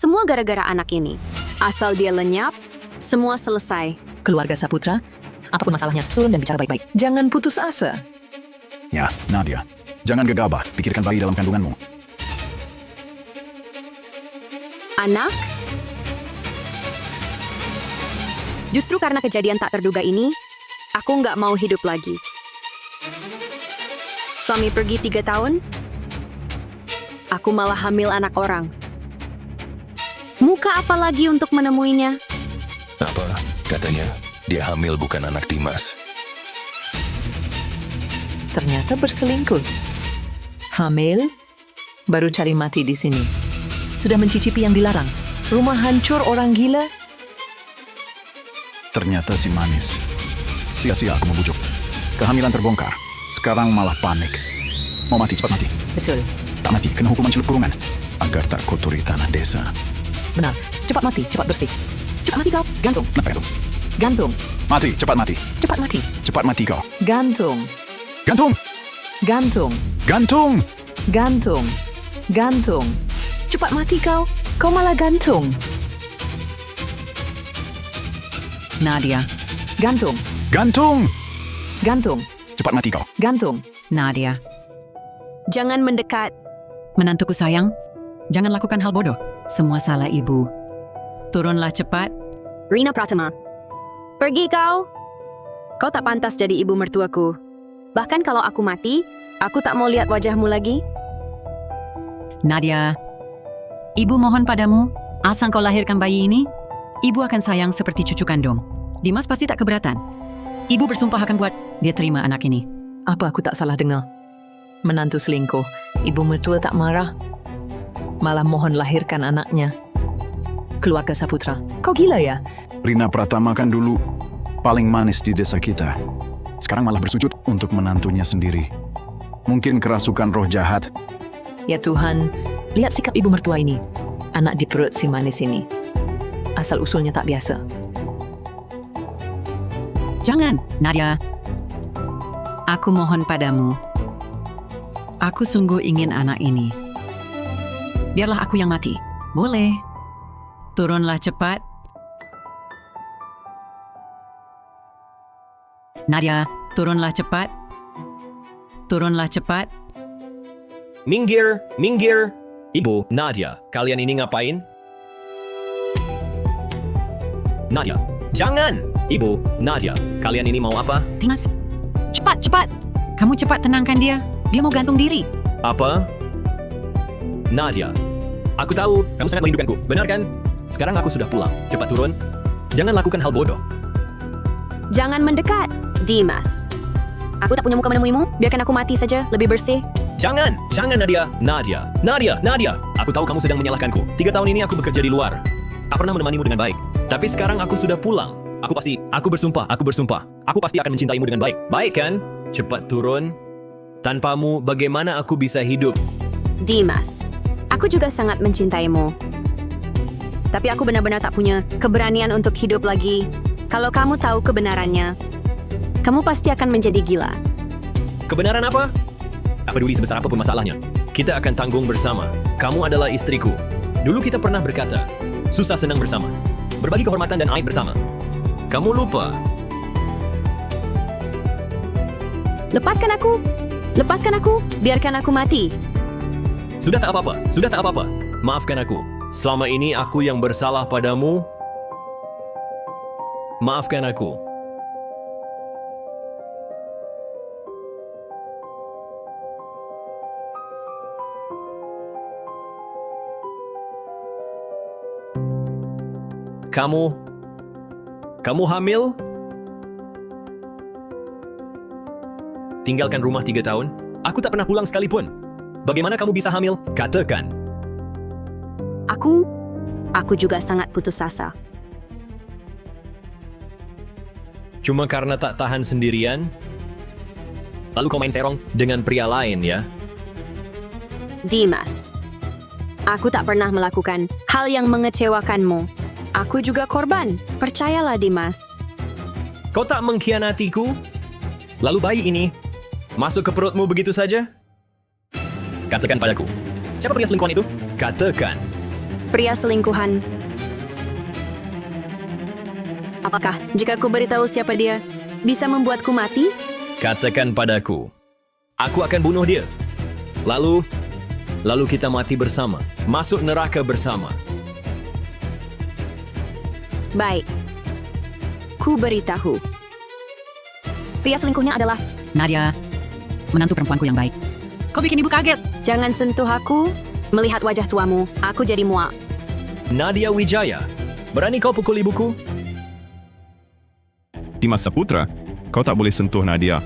Semua gara-gara anak ini. Asal dia lenyap, semua selesai. Keluarga Saputra, apapun masalahnya, turun dan bicara baik-baik. Jangan putus asa. Ya, Nadia. Jangan gegabah, pikirkan bayi dalam kandunganmu. Anak? Justru karena kejadian tak terduga ini, aku nggak mau hidup lagi. Suami pergi 3 tahun, aku malah hamil anak orang. Muka apa lagi untuk menemuinya? Apa? Katanya dia hamil bukan anak Dimas. Ternyata berselingkuh. Hamil, baru cari mati di sini. Sudah mencicipi yang dilarang. Rumah hancur orang gila. Ternyata si manis. Sia-sia aku membujuk. Kehamilan terbongkar. Sekarang malah panik. Mau mati, cepat mati. Betul, Tak mati, kena hukuman celup kurungan. Agar tak kotori tanah desa. benar. Cepat mati, cepat bersih. Cepat mati kau, gantung. Kenapa itu? Gantung, Mati, cepat mati. cepat mati. Cepat mati kau. Gantung, Gantung! gantung, Gantung! gantung, gantung. Cepat mati kau, kau malah gantung. Nadia, gantung, Gantung! gantung, Cepat mati kau. gantung. Nadia, Jangan mendekat. menantuku sayang, jangan lakukan hal bodoh. Semua salah ibu. Turunlah cepat. Rina Pratama. Pergi kau. Kau tak pantas jadi ibu mertuaku. Bahkan kalau aku mati, aku tak mau lihat wajahmu lagi. Nadia, ibu mohon padamu, asal kau lahirkan bayi ini, ibu akan sayang seperti cucu kandung. Dimas pasti tak keberatan. Ibu bersumpah akan buat dia terima anak ini. Apa aku tak salah dengar? Menantu selingkuh, ibu mertua tak marah. Malah mohon lahirkan anaknya. Keluarga Saputra, kau gila ya? Rina Pratama kan dulu paling manis di desa kita. Sekarang malah bersujud untuk menantunya sendiri. Mungkin kerasukan roh jahat. Ya Tuhan, lihat sikap ibu mertua ini. Anak di perut si manis ini. Asal usulnya tak biasa. Jangan, Nadia. Aku mohon padamu. Aku sungguh ingin anak ini. Biarlah aku yang mati. Boleh. Turunlah cepat. Nadia, turunlah cepat. Turunlah cepat. Minggir, minggir. Ibu, Nadia, kalian ini ngapain? Nadia, jangan! Ibu, Nadia, kalian ini mau apa? Dimas, cepat, cepat. Kamu cepat tenangkan dia. Dia mau gantung diri. Apa? Nadia, aku tahu kamu sangat merindukanku, benar kan? Sekarang aku sudah pulang. Cepat turun. Jangan lakukan hal bodoh. Jangan mendekat, Dimas. Aku tak punya muka menemuimu, biarkan aku mati saja, lebih bersih. Jangan! Jangan, Nadia! Nadia! Nadia! Nadia! Aku tahu kamu sedang menyalahkanku. 3 tahun ini aku bekerja di luar. Tak pernah menemanimu dengan baik. Tapi sekarang aku sudah pulang. Aku bersumpah. Aku pasti akan mencintaimu dengan baik. Baik kan? Cepat turun. Tanpamu, bagaimana aku bisa hidup? Dimas, aku juga sangat mencintaimu. Tapi aku benar-benar tak punya keberanian untuk hidup lagi. Kalau kamu tahu kebenarannya, kamu pasti akan menjadi gila. Kebenaran apa? Tak peduli sebesar apapun masalahnya. Kita akan tanggung bersama. Kamu adalah istriku. Dulu kita pernah berkata, susah senang bersama. Berbagi kehormatan dan aib bersama. Kamu lupa. Lepaskan aku! Lepaskan aku! Biarkan aku mati! Sudah tak apa-apa. Maafkan aku. Selama ini aku yang bersalah padamu. Maafkan aku. Kamu hamil? Tinggalkan rumah 3 tahun? Aku tak pernah pulang sekalipun. Bagaimana kamu bisa hamil? Katakan. Aku juga sangat putus asa. Cuma karena tak tahan sendirian? Lalu kau main serong dengan pria lain ya? Dimas, aku tak pernah melakukan hal yang mengecewakanmu. Aku juga korban. Percayalah, Dimas. Kau tak mengkhianatiku? Lalu bayi ini masuk ke perutmu begitu saja? Katakan padaku, siapa pria selingkuhan itu? Katakan. pria selingkuhan. Apakah jika ku beritahu siapa dia, bisa membuatku mati? Katakan padaku. Aku akan bunuh dia. Lalu kita mati bersama. Masuk neraka bersama. Baik. Ku beritahu. Pria selingkuhnya adalah... Nadia, menantu perempuanku yang baik. Kau bikin ibu kaget. Jangan sentuh aku. Melihat wajah tuamu, aku jadi muak. Nadia Wijaya. Berani kau pukul ibuku? Dimas Saputra, kau tak boleh sentuh Nadia.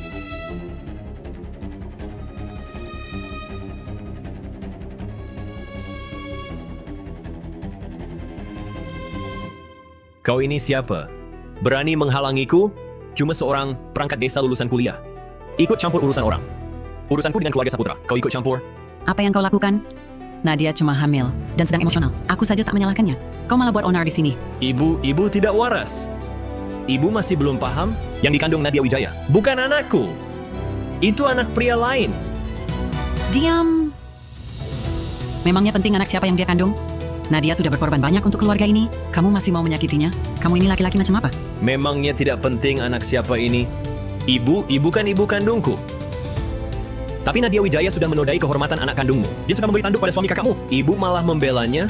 Kau ini siapa? Berani menghalangiku? Cuma seorang perangkat desa lulusan kuliah. Ikut campur urusan orang. Urusanku dengan keluarga Saputra. Kau ikut campur? Apa yang kau lakukan? Nadia cuma hamil dan sedang emosional. Aku saja tak menyalahkannya. Kau malah buat onar di sini. Ibu tidak waras. Ibu masih belum paham yang dikandung Nadia Wijaya. Bukan anakku. Itu anak pria lain. Diam. Memangnya penting anak siapa yang dia kandung? Nadia sudah berkorban banyak untuk keluarga ini. Kamu masih mau menyakitinya? Kamu ini laki-laki macam apa? Memangnya tidak penting anak siapa ini? Ibu kan ibu kandungku. Tapi Nadia Wijaya sudah menodai kehormatan anak kandungmu. Dia sudah memberi tanduk pada suami kakakmu. Ibu malah membelanya.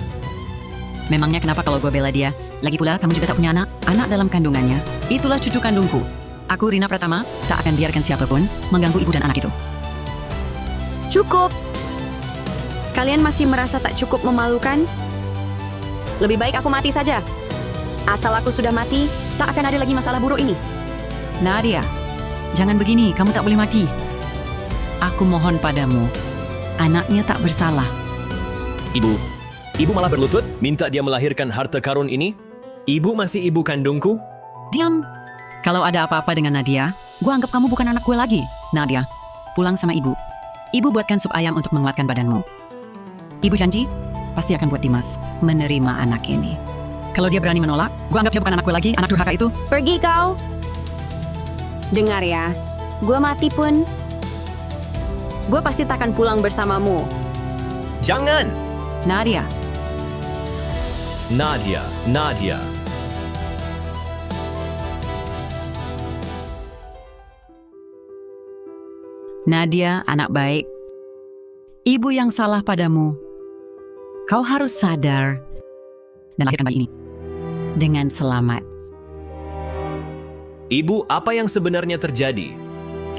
Memangnya kenapa kalau gue bela dia? Lagi pula, kamu juga tak punya anak. Anak dalam kandungannya. Itulah cucu kandungku. Aku, Rina Pratama, tak akan biarkan siapapun mengganggu ibu dan anak itu. Cukup. Kalian masih merasa tak cukup memalukan? Lebih baik aku mati saja. Asal aku sudah mati, tak akan ada lagi masalah buruk ini. Nadia, jangan begini. Kamu tak boleh mati. Aku mohon padamu. Anaknya tak bersalah. Ibu malah berlutut, minta dia melahirkan harta karun ini. Ibu masih ibu kandungku. Diam. Kalau ada apa-apa dengan Nadia, gue anggap kamu bukan anak gue lagi. Nadia, pulang sama ibu. Ibu buatkan sup ayam untuk menguatkan badanmu. Ibu janji, pasti akan buat Dimas menerima anak ini. Kalau dia berani menolak, gue anggap dia bukan anak gue lagi, anak durhaka itu. Pergi kau. Dengar ya, gue mati pun, gue pasti takkan pulang bersamamu. Jangan! Nadia, Nadia. Nadia, anak baik. Ibu yang salah padamu. Kau harus sadar dan lahirkan bayi ini dengan selamat. Ibu, apa yang sebenarnya terjadi?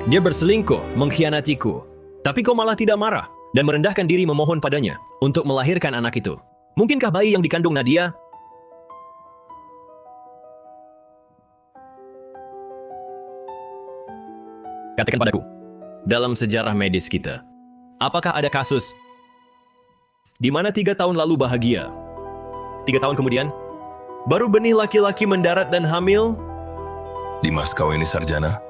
Dia berselingkuh, mengkhianatiku. Tapi kau malah tidak marah dan merendahkan diri memohon padanya untuk melahirkan anak itu. Mungkinkah bayi yang dikandung Nadia? Katakan padaku, dalam sejarah medis kita, apakah ada kasus di mana 3 tahun lalu bahagia, 3 tahun kemudian, baru benih laki-laki mendarat dan hamil? Dimas, kau ini sarjana.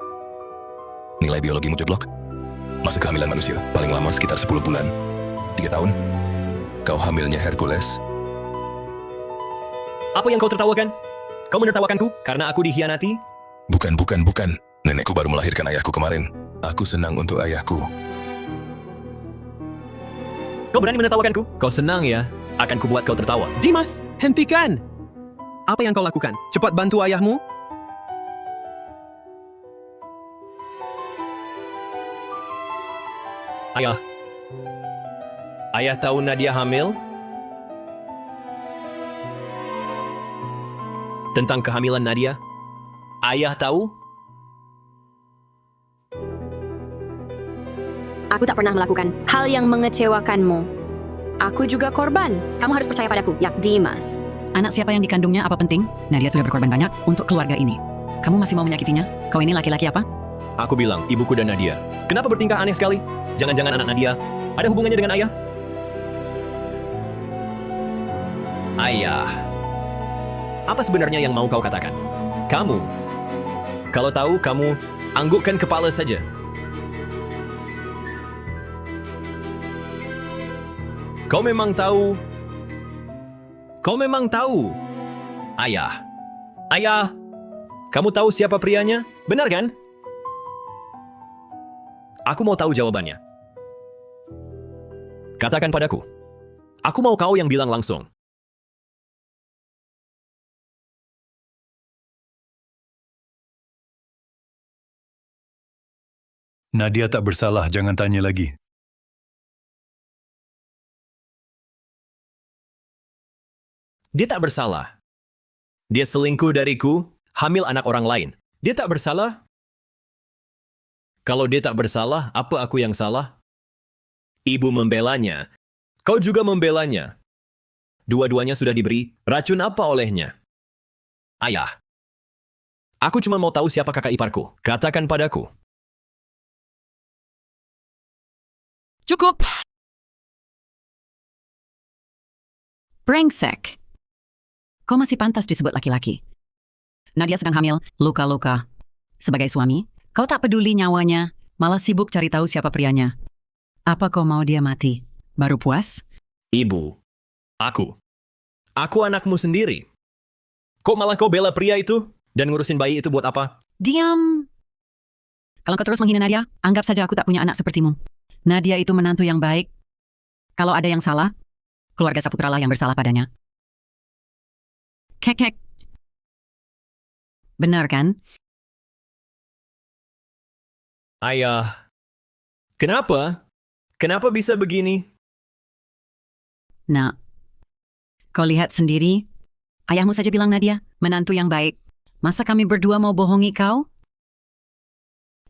Nilai biologimu jeblok. Masa kehamilan manusia paling lama sekitar 10 bulan. 3 tahun. Kau hamilnya Hercules. Apa yang kau tertawakan? Kau menertawakanku karena aku dikhianati? Bukan. Nenekku baru melahirkan ayahku kemarin. Aku senang untuk ayahku. Kau berani menertawakanku? Kau senang ya? Akan kubuat kau tertawa. Dimas, hentikan! Apa yang kau lakukan? Cepat bantu ayahmu. Ayah tahu Nadia hamil? Tentang kehamilan Nadia? Ayah tahu? Aku tak pernah melakukan hal yang mengecewakanmu. Aku juga korban. Kamu harus percaya padaku, ya Dimas. Anak siapa yang dikandungnya apa penting? Nadia sudah berkorban banyak untuk keluarga ini. Kamu masih mau menyakitinya? Kau ini laki-laki apa? Aku bilang, ibuku dan Nadia. Kenapa bertingkah aneh sekali? Jangan-jangan anak Nadia ada hubungannya dengan ayah? Ayah. Apa sebenarnya yang mau kau katakan? Kamu. Kalau tahu, kamu anggukkan kepala saja. Kau memang tahu. Ayah. Kamu tahu siapa prianya? Benar kan? Aku mau tahu jawabannya. Katakan padaku. Aku mau kau yang bilang langsung. Nadia tak bersalah, jangan tanya lagi. Dia tak bersalah. Dia selingkuh dariku, hamil anak orang lain. Dia tak bersalah. Kalau dia tak bersalah, apa aku yang salah? Ibu membelanya. Kau juga membelanya. Dua-duanya sudah diberi racun apa olehnya? Ayah. Aku cuma mau tahu siapa kakak iparku. Katakan padaku. Cukup! Brengsek. Kau masih pantas disebut laki-laki. Nadia sedang hamil, luka-luka. Sebagai suami, kau tak peduli nyawanya, malah sibuk cari tahu siapa prianya. Apa kau mau dia mati? Baru puas? Ibu. Aku. Aku anakmu sendiri. Kok malah kau bela pria itu? Dan ngurusin bayi itu buat apa? Diam! Kalau kau terus menghina Nadia, anggap saja aku tak punya anak sepertimu. Nadia itu menantu yang baik. Kalau ada yang salah, keluarga Saputra lah yang bersalah padanya. Kek. Benar kan? Ayah. Kenapa? Kenapa bisa begini? Nak, kau lihat sendiri. Ayahmu saja bilang Nadia, menantu yang baik. Masa kami berdua mau bohongi kau?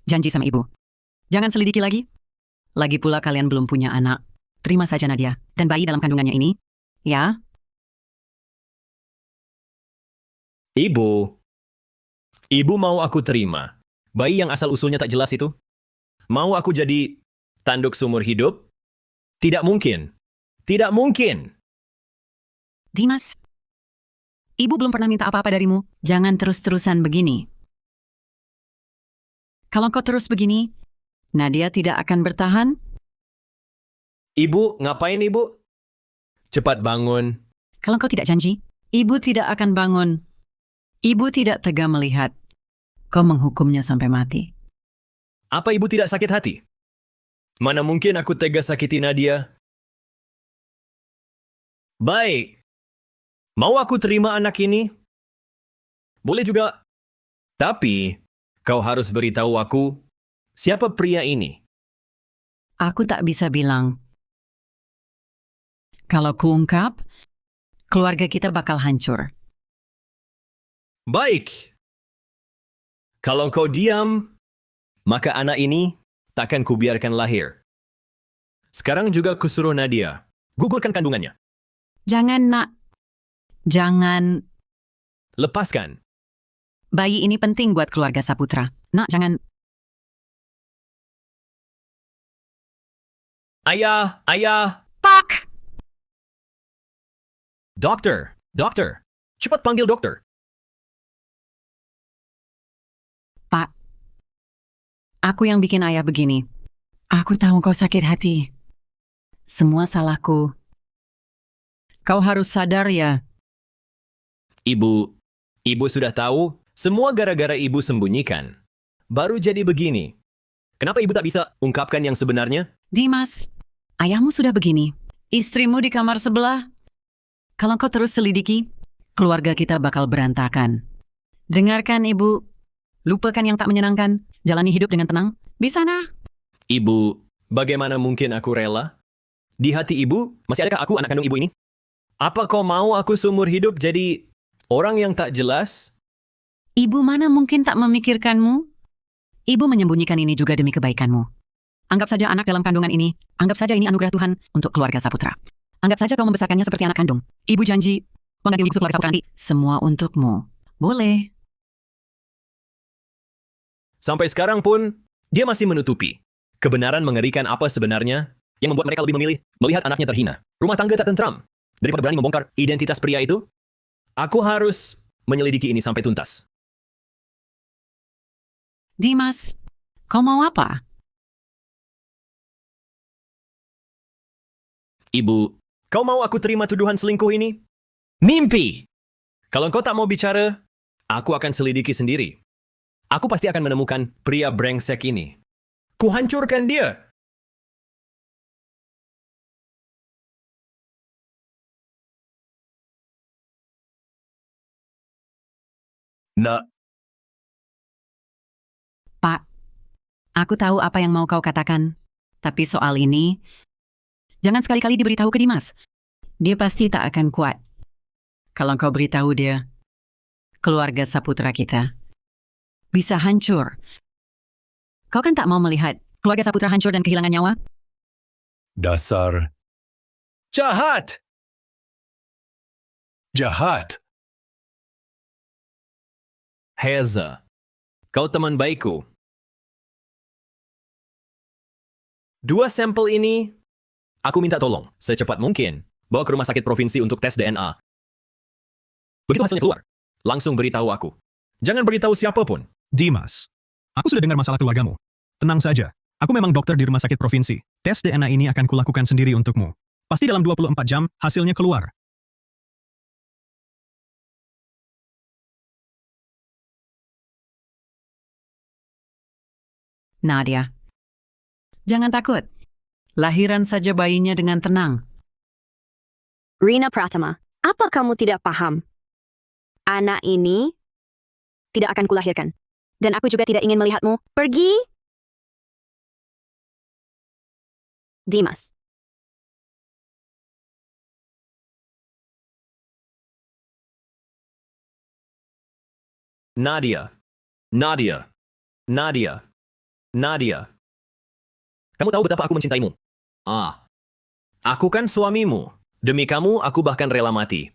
Janji sama ibu. Jangan selidiki lagi. Lagi pula kalian belum punya anak. Terima saja Nadia. Dan bayi dalam kandungannya ini. Ya? Ibu. Ibu mau aku terima. Bayi yang asal-usulnya tak jelas itu? Mau aku jadi tanduk seumur hidup? Tidak mungkin. Tidak mungkin. Dimas, ibu belum pernah minta apa-apa darimu. Jangan terus-terusan begini. Kalau kau terus begini, Nadia tidak akan bertahan. Ibu, ngapain ibu? Cepat bangun. Kalau kau tidak janji, ibu tidak akan bangun. Ibu tidak tega melihat kau menghukumnya sampai mati. Apa ibu tidak sakit hati? Mana mungkin aku tega sakiti Nadia? Baik. Mau aku terima anak ini? Boleh juga. Tapi, kau harus beritahu aku, siapa pria ini? Aku tak bisa bilang. Kalau kuungkap, keluarga kita bakal hancur. Baik. Kalau kau diam, maka anak ini takkan kubiarkan lahir. Sekarang juga kusuruh Nadia. Gugurkan kandungannya. Jangan, nak. Jangan. Lepaskan. Bayi ini penting buat keluarga Saputra. Nak, jangan. Ayah. Pak! Dokter. Cepat panggil dokter. Pak, aku yang bikin ayah begini. Aku tahu kau sakit hati. Semua salahku. Kau harus sadar ya. Ibu sudah tahu, semua gara-gara ibu sembunyikan. Baru jadi begini. Kenapa ibu tak bisa ungkapkan yang sebenarnya? Dimas, ayahmu sudah begini. Istrimu di kamar sebelah. Kalau kau terus selidiki, keluarga kita bakal berantakan. Dengarkan ibu. Lupakan yang tak menyenangkan. Jalani hidup dengan tenang. Bisa nah? Ibu, bagaimana mungkin aku rela? Di hati ibu, masih adakah aku anak kandung ibu ini? Apa kau mau aku seumur hidup jadi orang yang tak jelas? Ibu mana mungkin tak memikirkanmu? Ibu menyembunyikan ini juga demi kebaikanmu. Anggap saja anak dalam kandungan ini, anggap saja ini anugerah Tuhan untuk keluarga Saputra. Anggap saja kau membesarkannya seperti anak kandung. Ibu janji, mengganti ibu keluarga Saputra nanti. Semua untukmu. Boleh. Sampai sekarang pun, dia masih menutupi. Kebenaran mengerikan apa sebenarnya yang membuat mereka lebih memilih melihat anaknya terhina. Rumah tangga tak tentram. Daripada berani membongkar identitas pria itu, aku harus menyelidiki ini sampai tuntas. Dimas, kau mau apa? Ibu, kau mau aku terima tuduhan selingkuh ini? Mimpi! Kalau kau tak mau bicara, aku akan selidiki sendiri. Aku pasti akan menemukan pria brengsek ini. Kuhancurkan dia! Nak, Pak, Aku tahu apa yang mau kau katakan. Tapi soal ini, jangan sekali-kali diberitahu ke Dimas. Dia pasti tak akan kuat. Kalau kau beritahu dia, keluarga Saputra kita bisa hancur. Kau kan tak mau melihat keluarga Saputra hancur dan kehilangan nyawa? Dasar Jahat! jahat. Heza, kau teman baikku. 2 sampel ini, aku minta tolong, secepat mungkin, bawa ke rumah sakit provinsi untuk tes DNA. Begitu hasilnya keluar, langsung beritahu aku. Jangan beritahu siapapun. Dimas, aku sudah dengar masalah keluargamu. Tenang saja, aku memang dokter di rumah sakit provinsi. Tes DNA ini akan kulakukan sendiri untukmu. Pasti dalam 24 jam, hasilnya keluar. Nadia, jangan takut. Lahiran saja bayinya dengan tenang. Rina Pratama, apa kamu tidak paham? Anak ini tidak akan kulahirkan. Dan aku juga tidak ingin melihatmu pergi. Dimas. Nadia, Nadia, Nadia, Nadia. Kamu tahu betapa aku mencintaimu? Aku kan suamimu. Demi kamu, aku bahkan rela mati.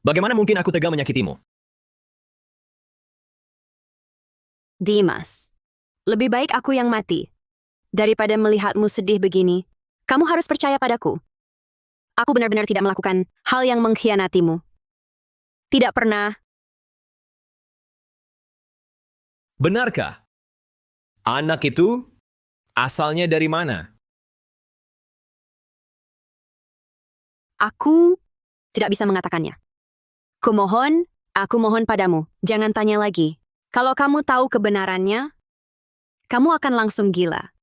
Bagaimana mungkin aku tega menyakitimu? Dimas. Lebih baik aku yang mati. Daripada melihatmu sedih begini. Kamu harus percaya padaku. Aku benar-benar tidak melakukan hal yang mengkhianatimu. Tidak pernah. Benarkah? Anak itu asalnya dari mana? Aku tidak bisa mengatakannya. Kumohon, aku mohon padamu, jangan tanya lagi. Kalau kamu tahu kebenarannya, kamu akan langsung gila.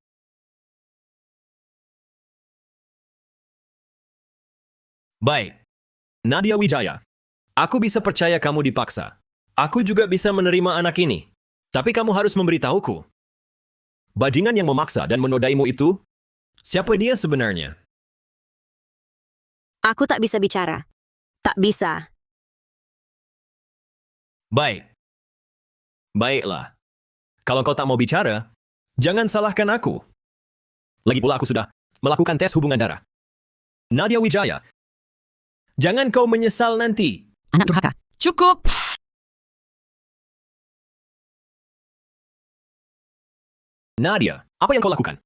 Baik. Nadia Wijaya. Aku bisa percaya kamu dipaksa. Aku juga bisa menerima anak ini. Tapi kamu harus memberitahuku. Bajingan yang memaksa dan menodaimu itu, siapa dia sebenarnya? Aku tak bisa bicara. Tak bisa. Baik. Baiklah. Kalau kau tak mau bicara, jangan salahkan aku. Lagi pula aku sudah melakukan tes hubungan darah. Nadia Wijaya, jangan kau menyesal nanti. Anak durhaka. Cukup! Nadia, apa yang kau lakukan?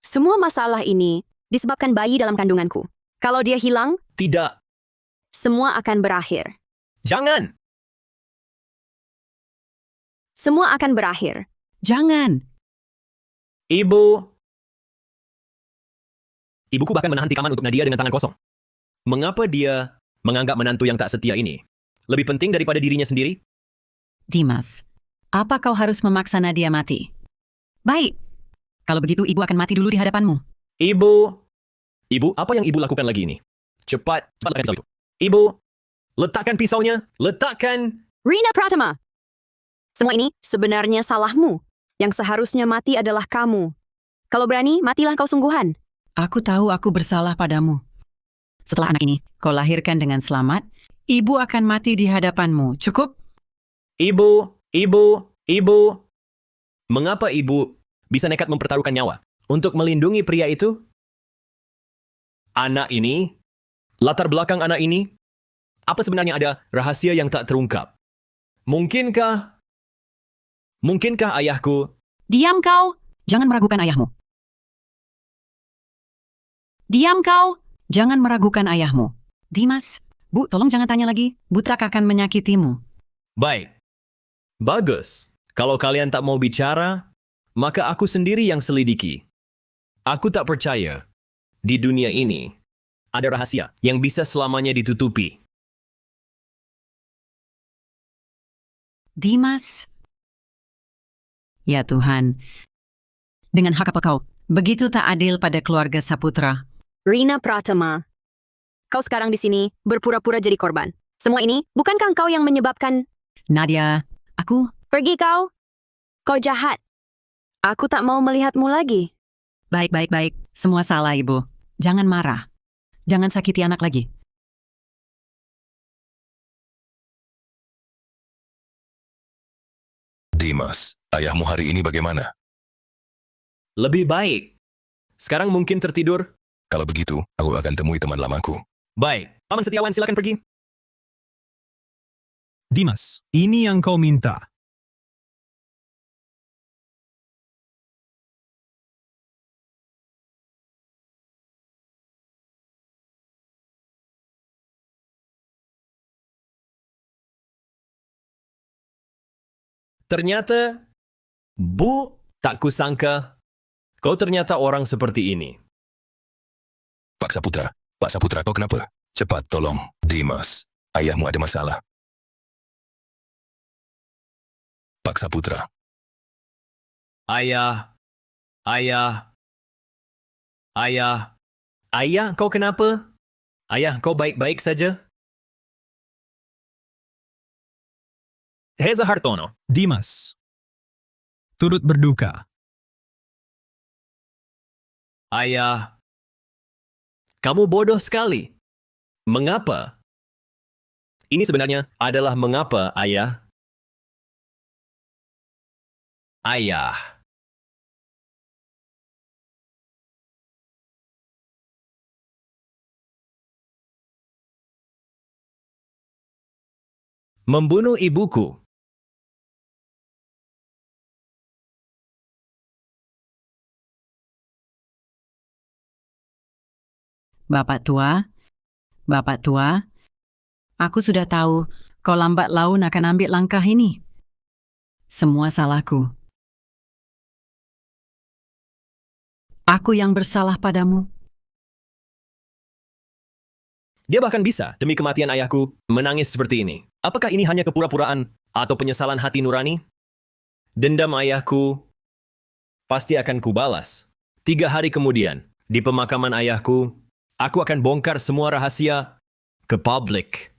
Semua masalah ini disebabkan bayi dalam kandunganku. Kalau dia hilang, Tidak. semua akan berakhir. Jangan! Semua akan berakhir. Jangan! Ibu. Ibuku bahkan menahan tikaman untuk Nadia dengan tangan kosong. Mengapa dia menganggap menantu yang tak setia ini lebih penting daripada dirinya sendiri? Dimas, apa kau harus memaksa Nadia mati? Baik. Kalau begitu ibu akan mati dulu di hadapanmu. Ibu. Ibu, apa yang ibu lakukan lagi ini? Cepat letakkan pisau itu. Ibu, letakkan pisaunya. Letakkan. Rina Pratama! Semua ini sebenarnya salahmu. Yang seharusnya mati adalah kamu. Kalau berani, matilah kau sungguhan. Aku tahu aku bersalah padamu. Setelah anak ini kau lahirkan dengan selamat, ibu akan mati di hadapanmu. Cukup? Ibu. Mengapa ibu bisa nekat mempertaruhkan nyawa untuk melindungi pria itu? Anak ini, latar belakang anak ini, apa sebenarnya ada rahasia yang tak terungkap? Mungkinkah ayahku? Diam kau! Jangan meragukan ayahmu. Diam kau! Jangan meragukan ayahmu. Dimas, Bu, tolong jangan tanya lagi. Butak akan menyakitimu. Baik. Bagus. Kalau kalian tak mau bicara, maka aku sendiri yang selidiki. Aku tak percaya. Di dunia ini, ada rahasia yang bisa selamanya ditutupi. Dimas. Ya Tuhan. Dengan hak apa kau begitu tak adil pada keluarga Saputra? Rina Pratama, kau sekarang di sini berpura-pura jadi korban. Semua ini bukankah kau yang menyebabkan? Nadia, aku... Pergi kau. Kau jahat. Aku tak mau melihatmu lagi. Baik. Semua salah, Ibu. Jangan marah. Jangan sakiti anak lagi. Dimas, ayahmu hari ini bagaimana? Lebih baik. Sekarang mungkin tertidur. Kalau begitu, aku akan temui teman lamaku. Baik. Paman Setiawan, silakan pergi. Dimas, ini yang kau minta. Ternyata, Bu, tak kusangka kau ternyata orang seperti ini. Pak Saputra, kau kenapa? Cepat tolong, Dimas. Ayahmu ada masalah. Pak Saputra, Ayah, kau kenapa? Ayah, kau baik-baik saja? Heza Hartono, Dimas, turut berduka. ayah, kamu bodoh sekali. Mengapa? Ini sebenarnya adalah mengapa, ayah. Ayah. Membunuh ibuku. Bapak tua, aku sudah tahu kau lambat laun akan ambil langkah ini. Semua salahku. Aku yang bersalah padamu. Dia bahkan bisa, demi kematian ayahku, menangis seperti ini. Apakah ini hanya kepura-puraan atau penyesalan hati nurani? Dendam ayahku pasti akan kubalas. 3 hari kemudian, di pemakaman ayahku, aku akan bongkar semua rahasia ke publik.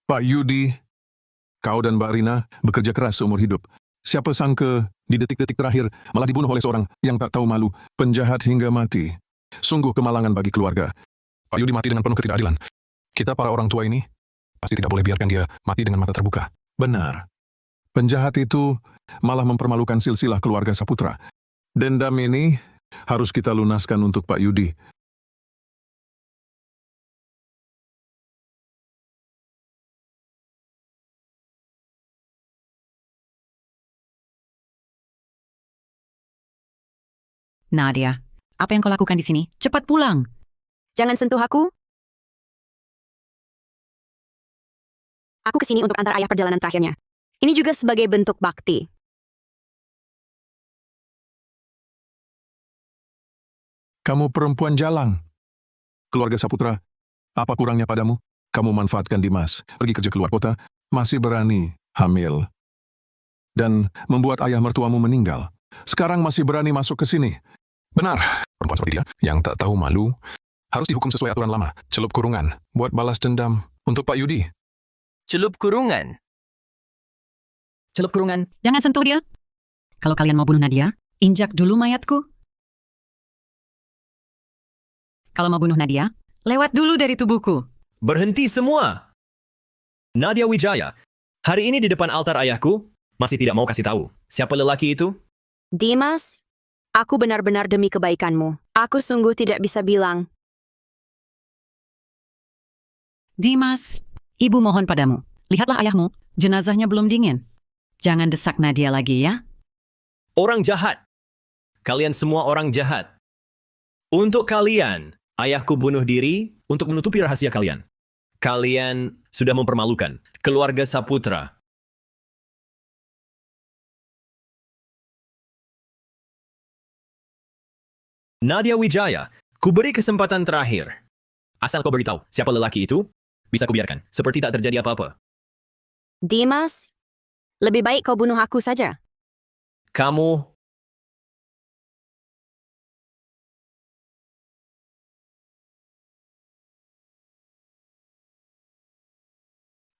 Pak Yudi, kau dan Mbak Rina bekerja keras seumur hidup. Siapa sangka di detik-detik terakhir malah dibunuh oleh seorang yang tak tahu malu, penjahat hingga mati. Sungguh kemalangan bagi keluarga. Pak Yudi mati dengan penuh ketidakadilan. Kita para orang tua ini pasti tidak boleh biarkan dia mati dengan mata terbuka. Benar. Penjahat itu malah mempermalukan silsilah keluarga Saputra. Dendam ini harus kita lunaskan untuk Pak Yudi. Nadia, apa yang kau lakukan di sini? Cepat pulang. Jangan sentuh aku. Aku kesini untuk antar ayah perjalanan terakhirnya. Ini juga sebagai bentuk bakti. Kamu perempuan jalang. Keluarga Saputra, apa kurangnya padamu? Kamu manfaatkan Dimas, pergi kerja keluar kota, masih berani hamil. Dan membuat ayah mertuamu meninggal. Sekarang masih berani masuk ke sini. Benar, perempuan seperti dia, yang tak tahu malu, harus dihukum sesuai aturan lama. Celup kurungan, buat balas dendam untuk Pak Yudi. Celup kurungan. Celup kurungan. Jangan sentuh dia. Kalau kalian mau bunuh Nadia, injak dulu mayatku. Kalau mau bunuh Nadia, lewat dulu dari tubuhku. Berhenti semua! Nadia Wijaya, hari ini di depan altar ayahku, masih tidak mau kasih tahu siapa lelaki itu? Dimas, aku benar-benar demi kebaikanmu. Aku sungguh tidak bisa bilang. Dimas, ibu mohon padamu. Lihatlah ayahmu, jenazahnya belum dingin. Jangan desak Nadia lagi ya. Orang jahat. Kalian semua orang jahat. Untuk kalian, ayahku bunuh diri untuk menutupi rahasia kalian. Kalian sudah mempermalukan keluarga Saputra. Nadia Wijaya, kuberi kesempatan terakhir. Asal kau beritahu siapa lelaki itu, bisa kubiarkan seperti tak terjadi apa-apa. Dimas, lebih baik kau bunuh aku saja. Kamu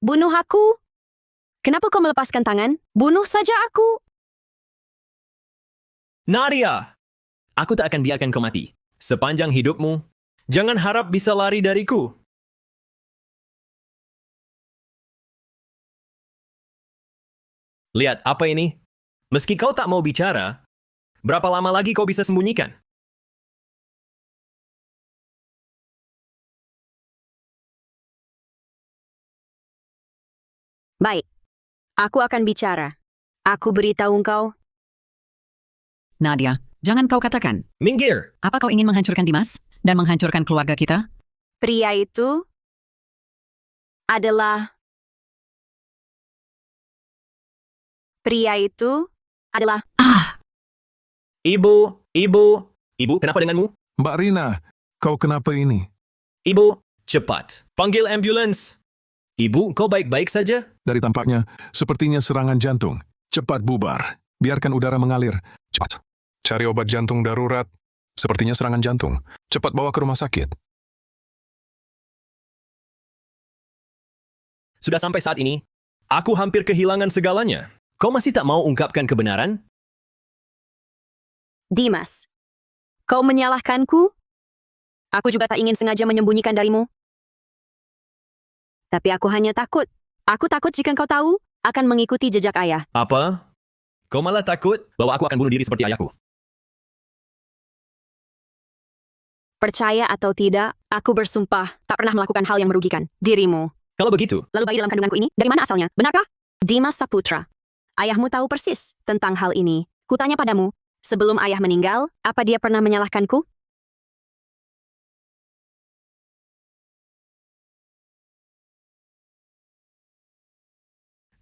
Bunuh aku? Kenapa kau melepaskan tangan? Bunuh saja aku. Nadia! Aku tak akan biarkan kau mati. Sepanjang hidupmu, jangan harap bisa lari dariku. Lihat, apa ini? Meski kau tak mau bicara, berapa lama lagi kau bisa sembunyikan? Baik, aku akan bicara. Aku beritahu engkau. Nadia, jangan kau katakan. Minggir! Apa kau ingin menghancurkan Dimas dan menghancurkan keluarga kita? Pria itu adalah... Pria itu adalah... Ibu, kenapa denganmu? Mbak Rina, kau kenapa ini? Ibu, cepat, panggil ambulans. Ibu, kau baik-baik saja? Dari tampaknya, sepertinya serangan jantung. Cepat bubar. Biarkan udara mengalir. Cepat. Cari obat jantung darurat. Sepertinya serangan jantung. Cepat bawa ke rumah sakit. Sudah sampai saat ini, aku hampir kehilangan segalanya. Kau masih tak mau ungkapkan kebenaran? Dimas, kau menyalahkanku? Aku juga tak ingin sengaja menyembunyikan darimu. Tapi aku hanya takut. Aku takut jika kau tahu, akan mengikuti jejak ayah. Apa? Kau malah takut bahwa aku akan bunuh diri seperti ayahku? Percaya atau tidak, aku bersumpah tak pernah melakukan hal yang merugikan dirimu. Kalau begitu, Lalu bayi dalam kandunganku ini, dari mana asalnya? Benarkah? Dimas Saputra. Ayahmu tahu persis tentang hal ini. Kutanya padamu, sebelum ayah meninggal, apa dia pernah menyalahkanku?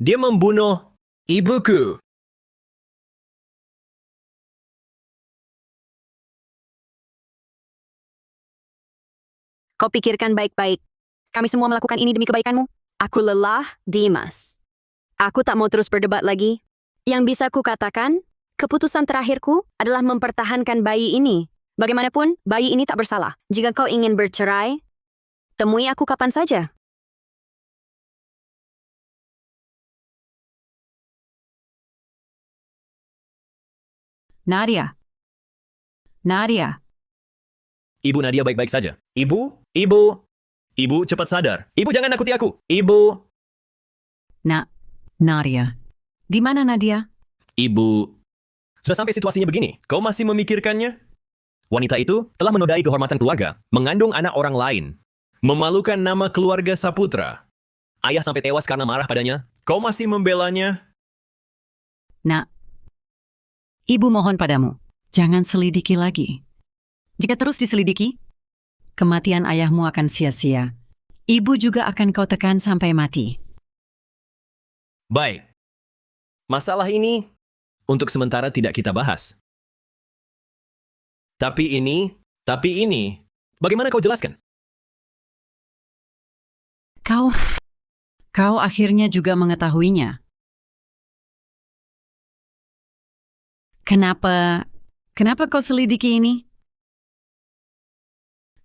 dia membunuh ibuku. Kau pikirkan baik-baik. Kami semua melakukan ini demi kebaikanmu. Aku lelah, Dimas. Aku tak mau terus berdebat lagi. Yang bisa kukatakan, keputusan terakhirku adalah mempertahankan bayi ini. Bagaimanapun, bayi ini tak bersalah. Jika kau ingin bercerai, temui aku kapan saja. Nadia. Nadia. Ibu Nadia baik-baik saja. Ibu, cepat sadar. Ibu jangan nakuti aku. Ibu. Nadia. Di mana Nadia? Ibu. Sudah sampai situasinya begini. Kau masih memikirkannya? Wanita itu telah menodai kehormatan keluarga, mengandung anak orang lain, memalukan nama keluarga Saputra. Ayah sampai tewas karena marah padanya. Kau masih membelanya? Ibu mohon padamu, jangan selidiki lagi. Jika terus diselidiki, kematian ayahmu akan sia-sia. Ibu juga akan kau tekan sampai mati. Baik. Masalah ini untuk sementara tidak kita bahas. Tapi ini, bagaimana kau jelaskan? Kau akhirnya juga mengetahuinya. Kenapa kau selidiki ini?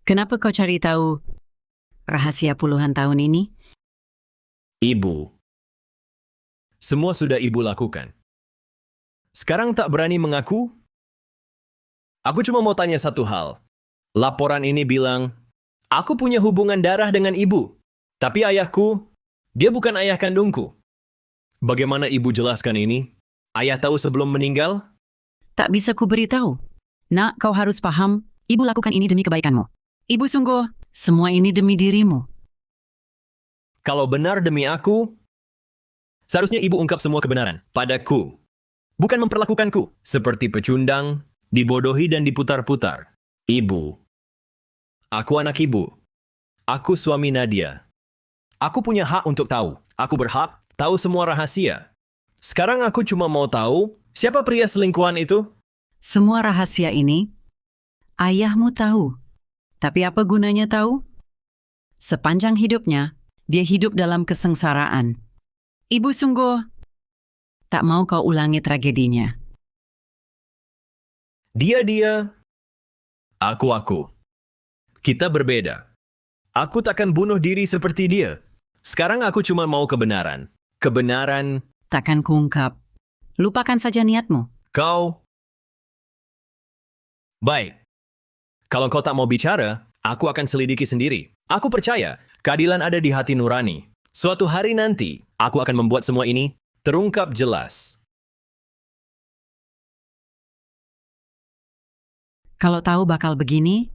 Kenapa kau cari tahu rahasia puluhan tahun ini? Ibu. Semua sudah ibu lakukan. Sekarang tak berani mengaku? Aku cuma mau tanya satu hal. Laporan ini bilang, aku punya hubungan darah dengan ibu. Tapi ayahku, dia bukan ayah kandungku. Bagaimana ibu jelaskan ini? Ayah tahu sebelum meninggal? Tak bisa ku beritahu. Nak, kau harus paham, ibu lakukan ini demi kebaikanmu. Ibu sungguh, semua ini demi dirimu. Kalau benar demi aku, seharusnya ibu ungkap semua kebenaran padaku. Bukan memperlakukanku seperti pecundang, dibodohi dan diputar-putar. Ibu. Aku anak ibu. Aku suami Nadia. Aku punya hak untuk tahu. Aku berhak tahu semua rahasia. Sekarang aku cuma mau tahu siapa pria selingkuhan itu? Semua rahasia ini, ayahmu tahu. Tapi apa gunanya tahu? Sepanjang hidupnya, dia hidup dalam kesengsaraan. Ibu sungguh tak mau kau ulangi tragedinya. Dia. Aku. Kita berbeda. Aku takkan bunuh diri seperti dia. Sekarang aku cuma mau kebenaran. Kebenaran Takkan kuungkap. Lupakan saja niatmu. kau. Baik. Kalau kau tak mau bicara, aku akan selidiki sendiri. Aku percaya keadilan ada di hati nurani. Suatu hari nanti, aku akan membuat semua ini terungkap jelas. Kalau tahu bakal begini,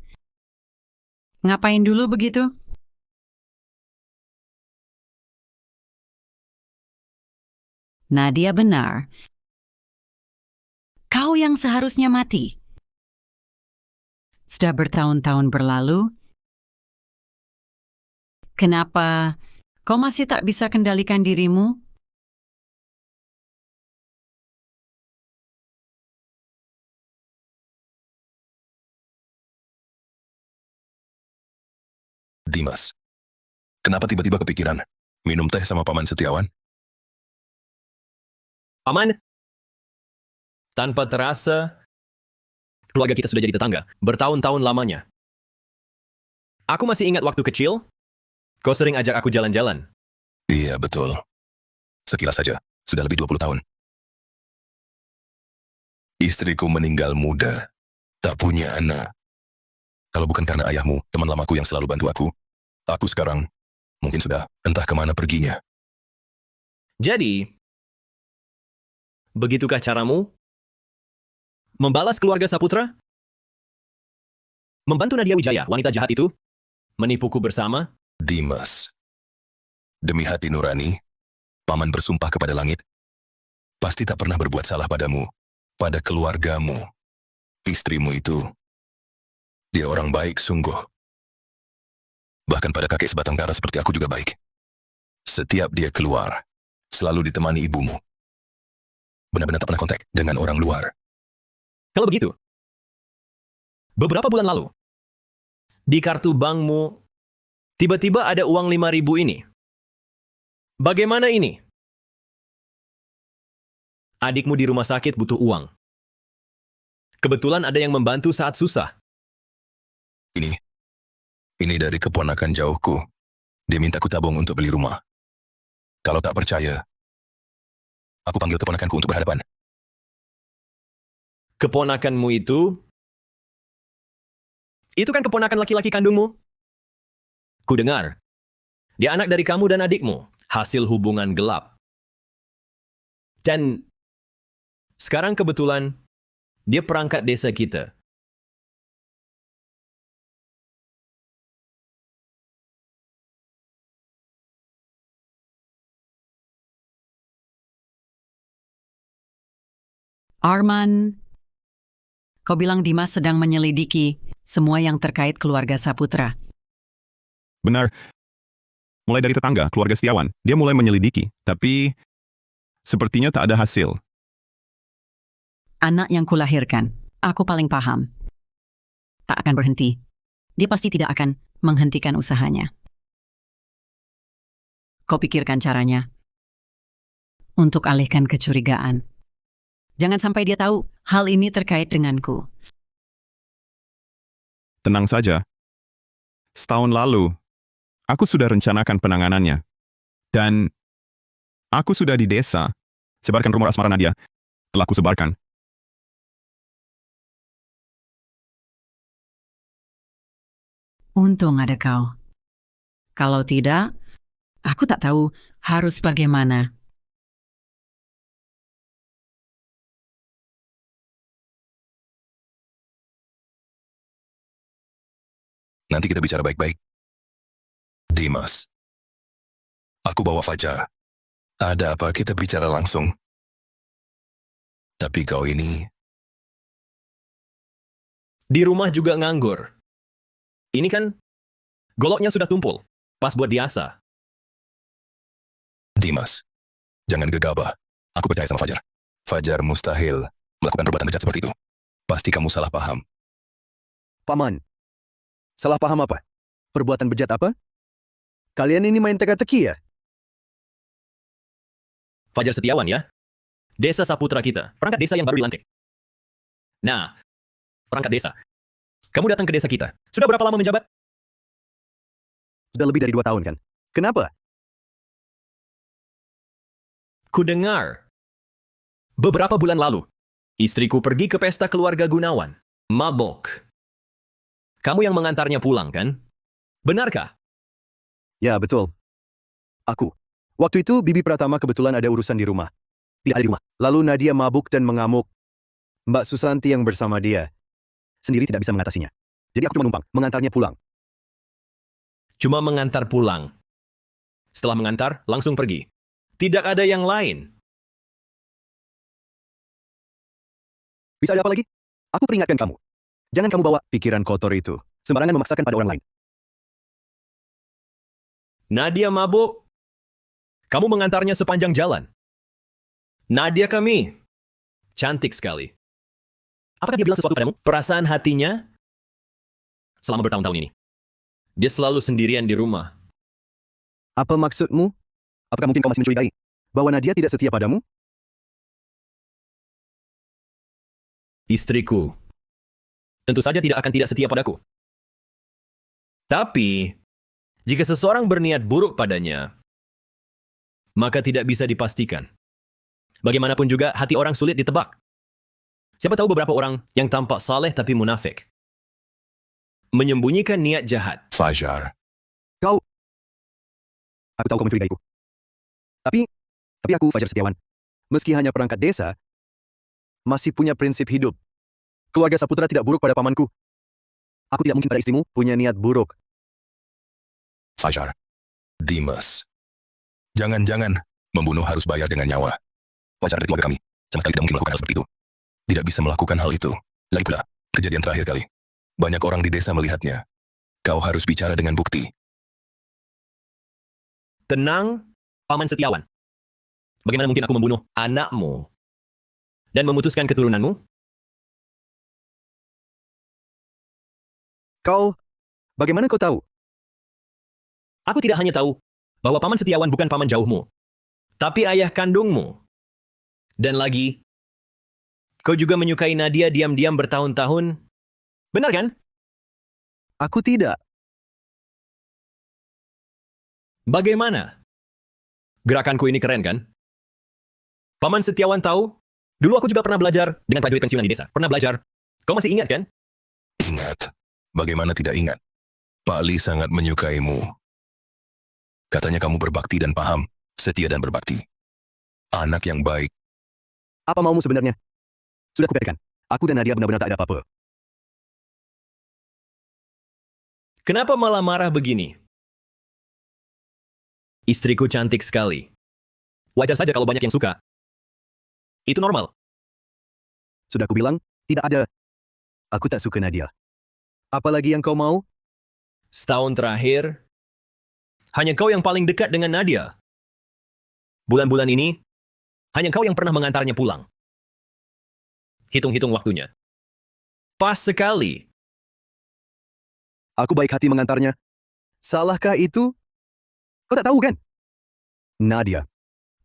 ngapain dulu begitu? Nadia benar. Kau yang seharusnya mati. Sudah bertahun-tahun berlalu. Kenapa kau masih tak bisa kendalikan dirimu? Dimas, kenapa tiba-tiba kepikiran minum teh sama Paman Setiawan? Paman, tanpa terasa, keluarga kita sudah jadi tetangga bertahun-tahun lamanya. Aku masih ingat waktu kecil, kau sering ajak aku jalan-jalan. Iya, betul. Sekilas saja, sudah lebih 20 tahun. Istriku meninggal muda, tak punya anak. Kalau bukan karena ayahmu, teman lamaku yang selalu bantu aku sekarang mungkin sudah entah kemana perginya. Jadi, begitukah caramu membalas keluarga Saputra? Membantu Nadia Wijaya, wanita jahat itu? Menipuku bersama? Dimas, demi hati nurani, Paman bersumpah kepada langit, pasti tak pernah berbuat salah padamu, pada keluargamu. Istrimu itu, dia orang baik sungguh. Bahkan pada kakek sebatang kara seperti aku juga baik. Setiap dia keluar, selalu ditemani ibumu. Benar-benar tak pernah kontak dengan orang luar. Kalau begitu, beberapa bulan lalu, di kartu bankmu, tiba-tiba ada uang 5.000 ini. Bagaimana ini? Adikmu di rumah sakit butuh uang. Kebetulan ada yang membantu saat susah. Ini dari keponakan jauhku. Dia minta ku tabung untuk beli rumah. Kalau tak percaya, aku panggil keponakanku untuk berhadapan. Keponakanmu itu kan keponakan laki-laki kandungmu? Ku dengar, dia anak dari kamu dan adikmu, hasil hubungan gelap. Dan sekarang kebetulan, dia perangkat desa kita. Arman, kau bilang Dimas sedang menyelidiki semua yang terkait keluarga Saputra. Benar. Mulai dari tetangga, keluarga Setiawan, dia mulai menyelidiki. Tapi, sepertinya tak ada hasil. Anak yang kulahirkan, aku paling paham. Tak akan berhenti. Dia pasti tidak akan menghentikan usahanya. Kau pikirkan caranya untuk alihkan kecurigaan. Jangan sampai dia tahu hal ini terkait denganku. Tenang saja. Setahun lalu, aku sudah rencanakan penanganannya. Dan aku sudah di desa. Sebarkan rumor asmara Nadia. Telah ku sebarkan. Untung ada kau. Kalau tidak, aku tak tahu harus bagaimana. Nanti kita bicara baik-baik. Dimas, aku bawa Fajar. Ada apa kita bicara langsung? Tapi kau ini, Di rumah juga nganggur. Ini kan, goloknya sudah tumpul. Pas buat diasah. Dimas, jangan gegabah. Aku percaya sama Fajar. Fajar mustahil melakukan perbuatan bejat seperti itu. Pasti kamu salah paham. Paman, salah paham apa? Perbuatan bejat apa? Kalian ini main teka-teki ya? Fajar Setiawan ya. Desa Saputra kita. Perangkat desa yang baru dilantik. Nah, perangkat desa. Kamu datang ke desa kita. Sudah berapa lama menjabat? Sudah lebih dari 2 tahun kan? Kenapa? Ku dengar. Beberapa bulan lalu, istriku pergi ke pesta keluarga Gunawan. Mabok. Kamu yang mengantarnya pulang, kan? Benarkah? Ya, betul. Aku. Waktu itu Bibi Pratama kebetulan ada urusan di rumah. Tidak ada di rumah. Lalu Nadia mabuk dan mengamuk. Mbak Susanti yang bersama dia sendiri tidak bisa mengatasinya. Jadi aku cuma numpang, mengantarnya pulang. Cuma mengantar pulang. Setelah mengantar, langsung pergi. Tidak ada yang lain. Bisa ada apa lagi? Aku peringatkan kamu. Jangan kamu bawa pikiran kotor itu sembarangan memaksakan pada orang lain. Nadia mabuk. Kamu mengantarnya sepanjang jalan. Nadia kami. Cantik sekali. Apakah dia bilang sesuatu padamu? Perasaan hatinya selama bertahun-tahun ini. Dia selalu sendirian di rumah. Apa maksudmu? Apakah mungkin kau masih mencurigai bahwa Nadia tidak setia padamu? Istriku. Tentu saja tidak akan tidak setia padaku. Tapi, jika seseorang berniat buruk padanya, maka tidak bisa dipastikan. Bagaimanapun juga, hati orang sulit ditebak. Siapa tahu beberapa orang yang tampak saleh tapi munafik. Menyembunyikan niat jahat. Fajar. Aku tahu kau mencurigaiku. Tapi aku Fajar Setiawan. Meski hanya perangkat desa, masih punya prinsip hidup. Keluarga Saputra tidak buruk pada pamanku. Aku tidak mungkin pada istrimu punya niat buruk. Fajar. Dimas. Jangan-jangan membunuh harus bayar dengan nyawa. Wajar dari keluarga kami. Sama sekali tidak mungkin melakukan hal seperti itu. Tidak bisa melakukan hal itu. Lagi pula, kejadian terakhir kali. Banyak orang di desa melihatnya. Kau harus bicara dengan bukti. Tenang, Paman Setiawan. Bagaimana mungkin aku membunuh anakmu dan memutuskan keturunanmu? Bagaimana kau tahu? Aku tidak hanya tahu bahwa Paman Setiawan bukan paman jauhmu, tapi ayah kandungmu. Dan lagi, kau juga menyukai Nadia diam-diam bertahun-tahun. Benar kan? Aku tidak. Bagaimana? Gerakanku ini keren kan? Paman Setiawan tahu? Dulu aku juga pernah belajar dengan prajurit pensiunan di desa. Pernah belajar. Kau masih ingat kan? Ingat. Bagaimana tidak ingat? Pak Li sangat menyukaimu. Katanya kamu berbakti dan paham, setia dan berbakti. Anak yang baik. Apa maumu sebenarnya? Sudah kukatakan, aku dan Nadia benar-benar tak ada apa-apa. Kenapa malah marah begini? Istriku cantik sekali. Wajar saja kalau banyak yang suka. Itu normal. Sudah kubilang, tidak ada. Aku tak suka Nadia. Apalagi yang kau mau? Setahun terakhir, hanya kau yang paling dekat dengan Nadia. Bulan-bulan ini, hanya kau yang pernah mengantarnya pulang. Hitung-hitung waktunya. Pas sekali. Aku baik hati mengantarnya. Salahkah itu? Kau tak tahu kan? Nadia,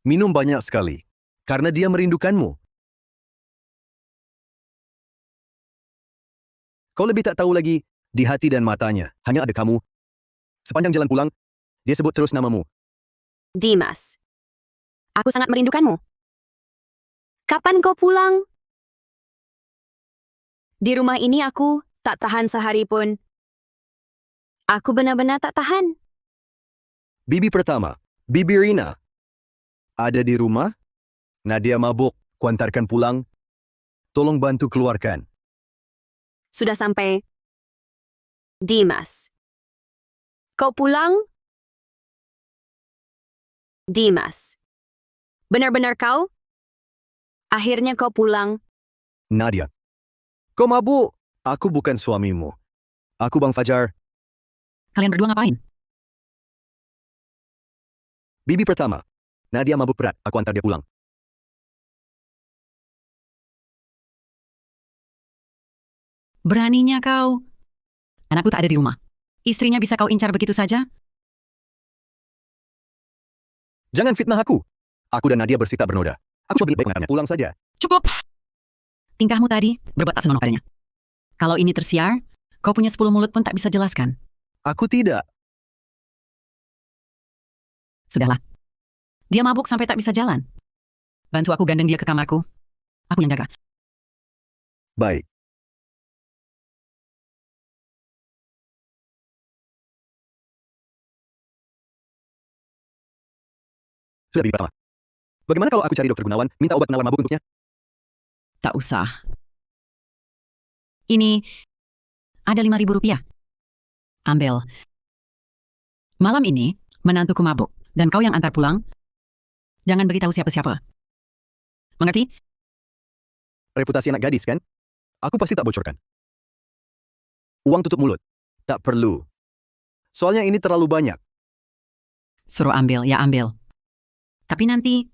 minum banyak sekali. Karena dia merindukanmu. Kau lebih tak tahu lagi, di hati dan matanya, hanya ada kamu. Sepanjang jalan pulang, dia sebut terus namamu. Dimas, aku sangat merindukanmu. Kapan kau pulang? Di rumah ini aku tak tahan sehari pun. Aku benar-benar tak tahan. Bibi pertama, Bibi Rina. Ada di rumah? Nadia mabuk, kuantarkan pulang. Tolong bantu keluarkan. Sudah sampai. Dimas. Kau pulang? Dimas. Benar-benar kau? Akhirnya kau pulang. Nadia. Kau mabuk? Aku bukan suamimu. Aku Bang Fajar. Kalian berdua ngapain? Bibi pertama. Nadia mabuk berat, aku antar dia pulang. Beraninya kau. Anakku tak ada di rumah. Istrinya bisa kau incar begitu saja? Jangan fitnah aku. Aku dan Nadia bersih tak bernoda. Aku coba baik mengantarnya pulang saja. Cukup. Tingkahmu tadi berbuat tak senonoh padanya. Kalau ini tersiar, kau punya 10 mulut pun tak bisa jelaskan. Aku tidak. Sudahlah. Dia mabuk sampai tak bisa jalan. Bantu aku gandeng dia ke kamarku. Aku yang jaga. Baik. Sudah Bibi Pratama. Bagaimana kalau aku cari dokter Gunawan, minta obat penawar mabuk untuknya? Tak usah. Ini ada 5.000 rupiah. Ambil. Malam ini, menantuku mabuk. Dan kau yang antar pulang, jangan beritahu siapa-siapa. Mengerti? Reputasi anak gadis, kan? Aku pasti tak bocorkan. Uang tutup mulut. Tak perlu. Soalnya ini terlalu banyak. Suruh ambil, ya ambil. Tapi nanti,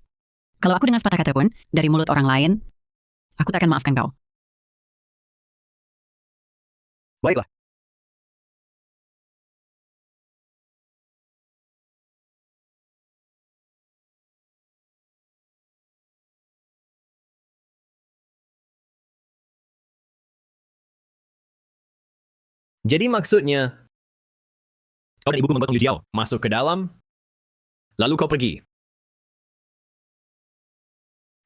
kalau aku dengar sepatah kata pun dari mulut orang lain, aku tak akan maafkan kau. Baiklah. Jadi maksudnya, kau dan ibuku memotong Liu Jiao masuk ke dalam, lalu kau pergi.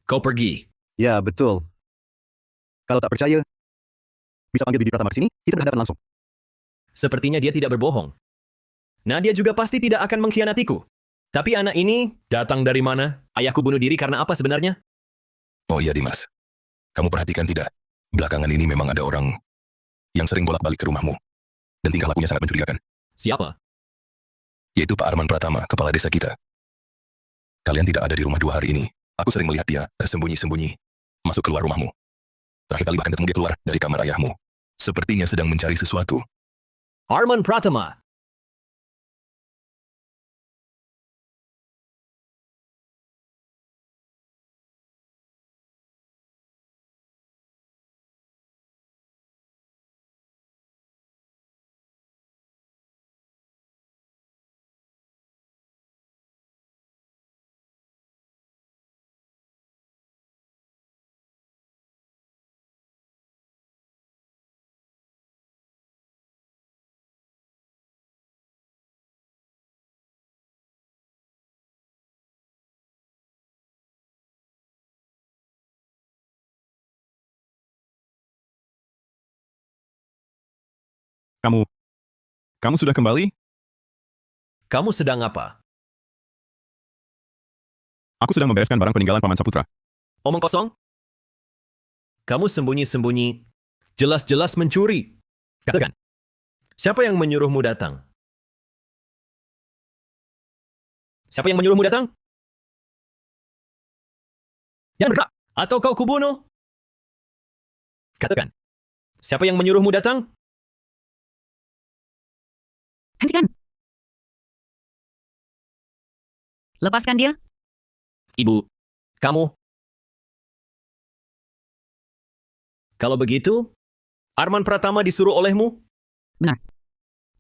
Kau pergi. Ya, betul. Kalau tak percaya, bisa panggil Bibi Pratama ke sini, kita berhadapan langsung. Sepertinya dia tidak berbohong. Nadia juga pasti tidak akan mengkhianatiku. Tapi anak ini datang dari mana? Ayahku bunuh diri karena apa sebenarnya? Oh iya Dimas, kamu perhatikan tidak? Belakangan ini memang ada orang yang sering bolak-balik ke rumahmu. Dan tingkah lakunya sangat mencurigakan. Siapa? Yaitu Pak Arman Pratama, kepala desa kita. Kalian tidak ada di rumah 2 hari ini. Aku sering melihat dia sembunyi-sembunyi masuk keluar rumahmu. Terakhir kali bahkan ketemu dia keluar dari kamar ayahmu. Sepertinya sedang mencari sesuatu. Arman Pratama. Kamu sudah kembali? Kamu sedang apa? Aku sedang membereskan barang peninggalan Paman Saputra. Omong kosong? Kamu sembunyi-sembunyi, jelas-jelas mencuri. Katakan, siapa yang menyuruhmu datang? Siapa yang menyuruhmu datang? Jangan bergerak, atau kau kubunuh. Katakan, siapa yang menyuruhmu datang? Hentikan. Lepaskan dia. Ibu, kamu. Kalau begitu, Arman Pratama disuruh olehmu? Benar.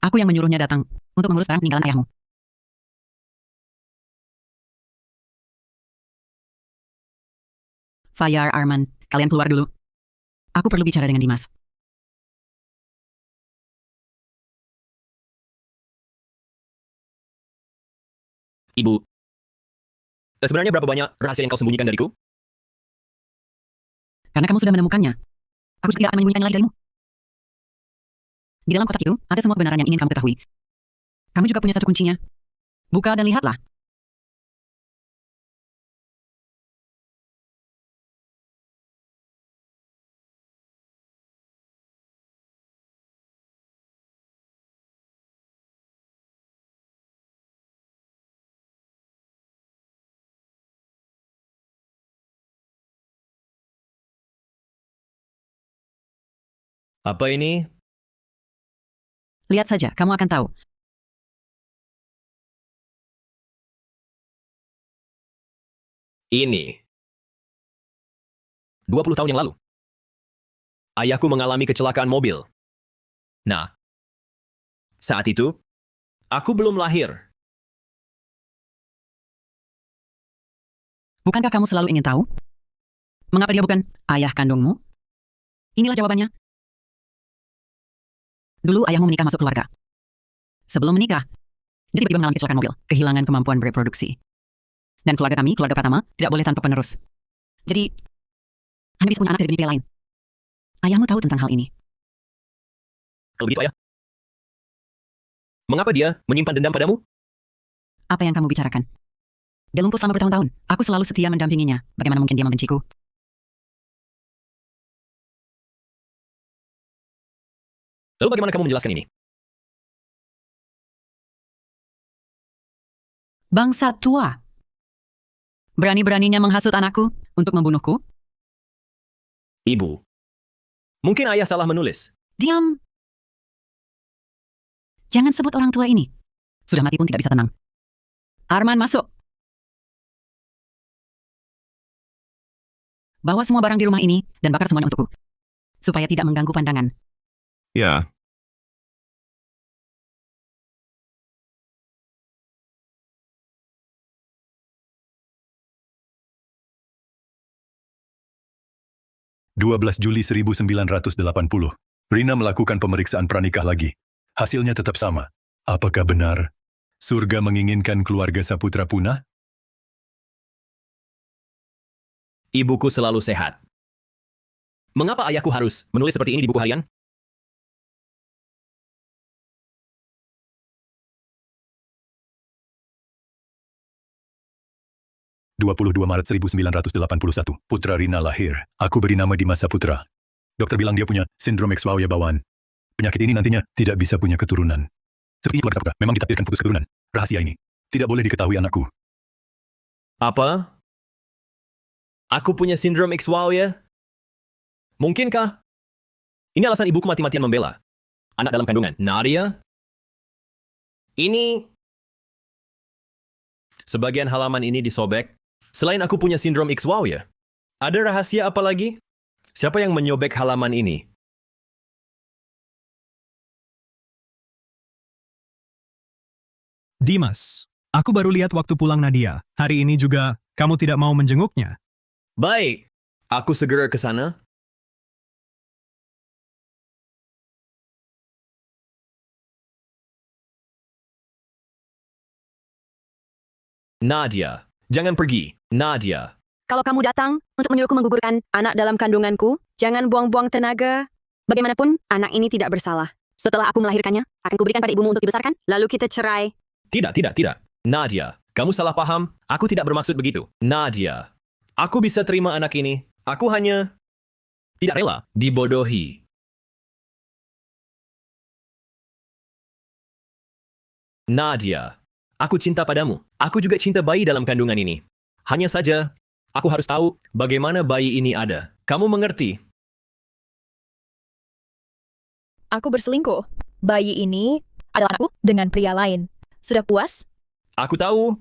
Aku yang menyuruhnya datang untuk mengurus barang peninggalan ayahmu. Fajar, Arman, kalian keluar dulu. Aku perlu bicara dengan Dimas. Ibu, sebenarnya berapa banyak rahasia yang kau sembunyikan dariku? Karena kamu sudah menemukannya, aku tidak akan menyembunyikan lagi darimu. Di dalam kotak itu, ada semua kebenaran yang ingin kamu ketahui. Kamu juga punya satu kuncinya. Buka dan lihatlah. Apa ini? Lihat saja, kamu akan tahu. Ini. 20 tahun yang lalu. Ayahku mengalami kecelakaan mobil. Nah, saat itu, aku belum lahir. Bukankah kamu selalu ingin tahu? Mengapa dia bukan ayah kandungmu? Inilah jawabannya. Dulu ayahmu menikah masuk keluarga. Sebelum menikah, dia tiba-tiba mengalami kecelakaan mobil, kehilangan kemampuan bereproduksi. Dan keluarga kami, keluarga Pratama, tidak boleh tanpa penerus. Jadi, Anda bisa punya anak dari benih pria lain. Ayahmu tahu tentang hal ini. Kalau begitu ayah, mengapa dia menyimpan dendam padamu? Apa yang kamu bicarakan? Dia lumpuh selama bertahun-tahun. Aku selalu setia mendampinginya. Bagaimana mungkin dia membenciku? Lalu bagaimana kamu menjelaskan ini? Bangsa tua. Berani-beraninya menghasut anakku untuk membunuhku? Ibu, mungkin ayah salah menulis. Diam. Jangan sebut orang tua ini. Sudah mati pun tidak bisa tenang. Arman, masuk. Bawa semua barang di rumah ini dan bakar semuanya untukku. Supaya tidak mengganggu pandangan. Ya, 12 Juli 1980. Rina melakukan pemeriksaan pranikah lagi. Hasilnya tetap sama. Apakah benar surga menginginkan keluarga Saputra punah? Ibuku selalu sehat. Mengapa ayahku harus menulis seperti ini di buku harian? Maret 1981, putra Rina lahir. Aku beri nama Dimas Saputra. Dokter bilang dia punya sindrom X-Wauya bawaan. Penyakit ini nantinya tidak bisa punya keturunan. Seperti keluarga Saputra, memang ditakdirkan putus keturunan. Rahasia ini tidak boleh diketahui anakku. Apa? Aku punya sindrom X-Wauya? Mungkinkah? Ini alasan ibuku mati-matian membela anak dalam kandungan. Nadia? Ini... Sebagian halaman ini disobek. Selain aku punya sindrom X-Wauya, ada rahasia apa lagi? Siapa yang menyobek halaman ini? Dimas, aku baru lihat waktu pulang Nadia. Hari ini juga kamu tidak mau menjenguknya. Baik, aku segera ke sana. Nadia, jangan pergi. Nadia. Kalau kamu datang untuk menyuruhku menggugurkan anak dalam kandunganku, jangan buang-buang tenaga. Bagaimanapun, anak ini tidak bersalah. Setelah aku melahirkannya, akan kuberikan pada ibumu untuk dibesarkan, lalu kita cerai. Tidak. Nadia, kamu salah paham. Aku tidak bermaksud begitu. Nadia, aku bisa terima anak ini. Aku hanya tidak rela dibodohi. Nadia, aku cinta padamu. Aku juga cinta bayi dalam kandungan ini. Hanya saja, aku harus tahu bagaimana bayi ini ada. Kamu mengerti? Aku berselingkuh. Bayi ini adalah anakku dengan pria lain. Sudah puas? Aku tahu.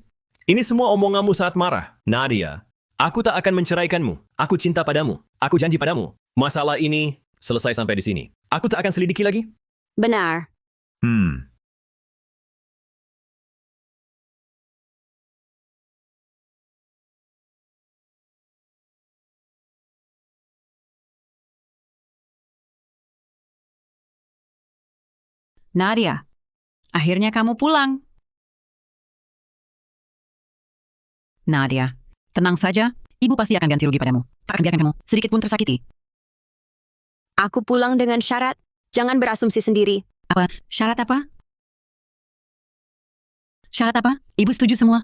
Ini semua omonganmu saat marah. Nadia, aku tak akan menceraikanmu. Aku cinta padamu. Aku janji padamu. Masalah ini selesai sampai di sini. Aku tak akan selidiki lagi. Benar. Nadia, akhirnya kamu pulang. Nadia, tenang saja. Ibu pasti akan ganti rugi padamu. Tak akan biarkan kamu sedikit pun tersakiti. Aku pulang dengan syarat, jangan berasumsi sendiri. Apa? Syarat apa? Syarat apa? Ibu setuju semua.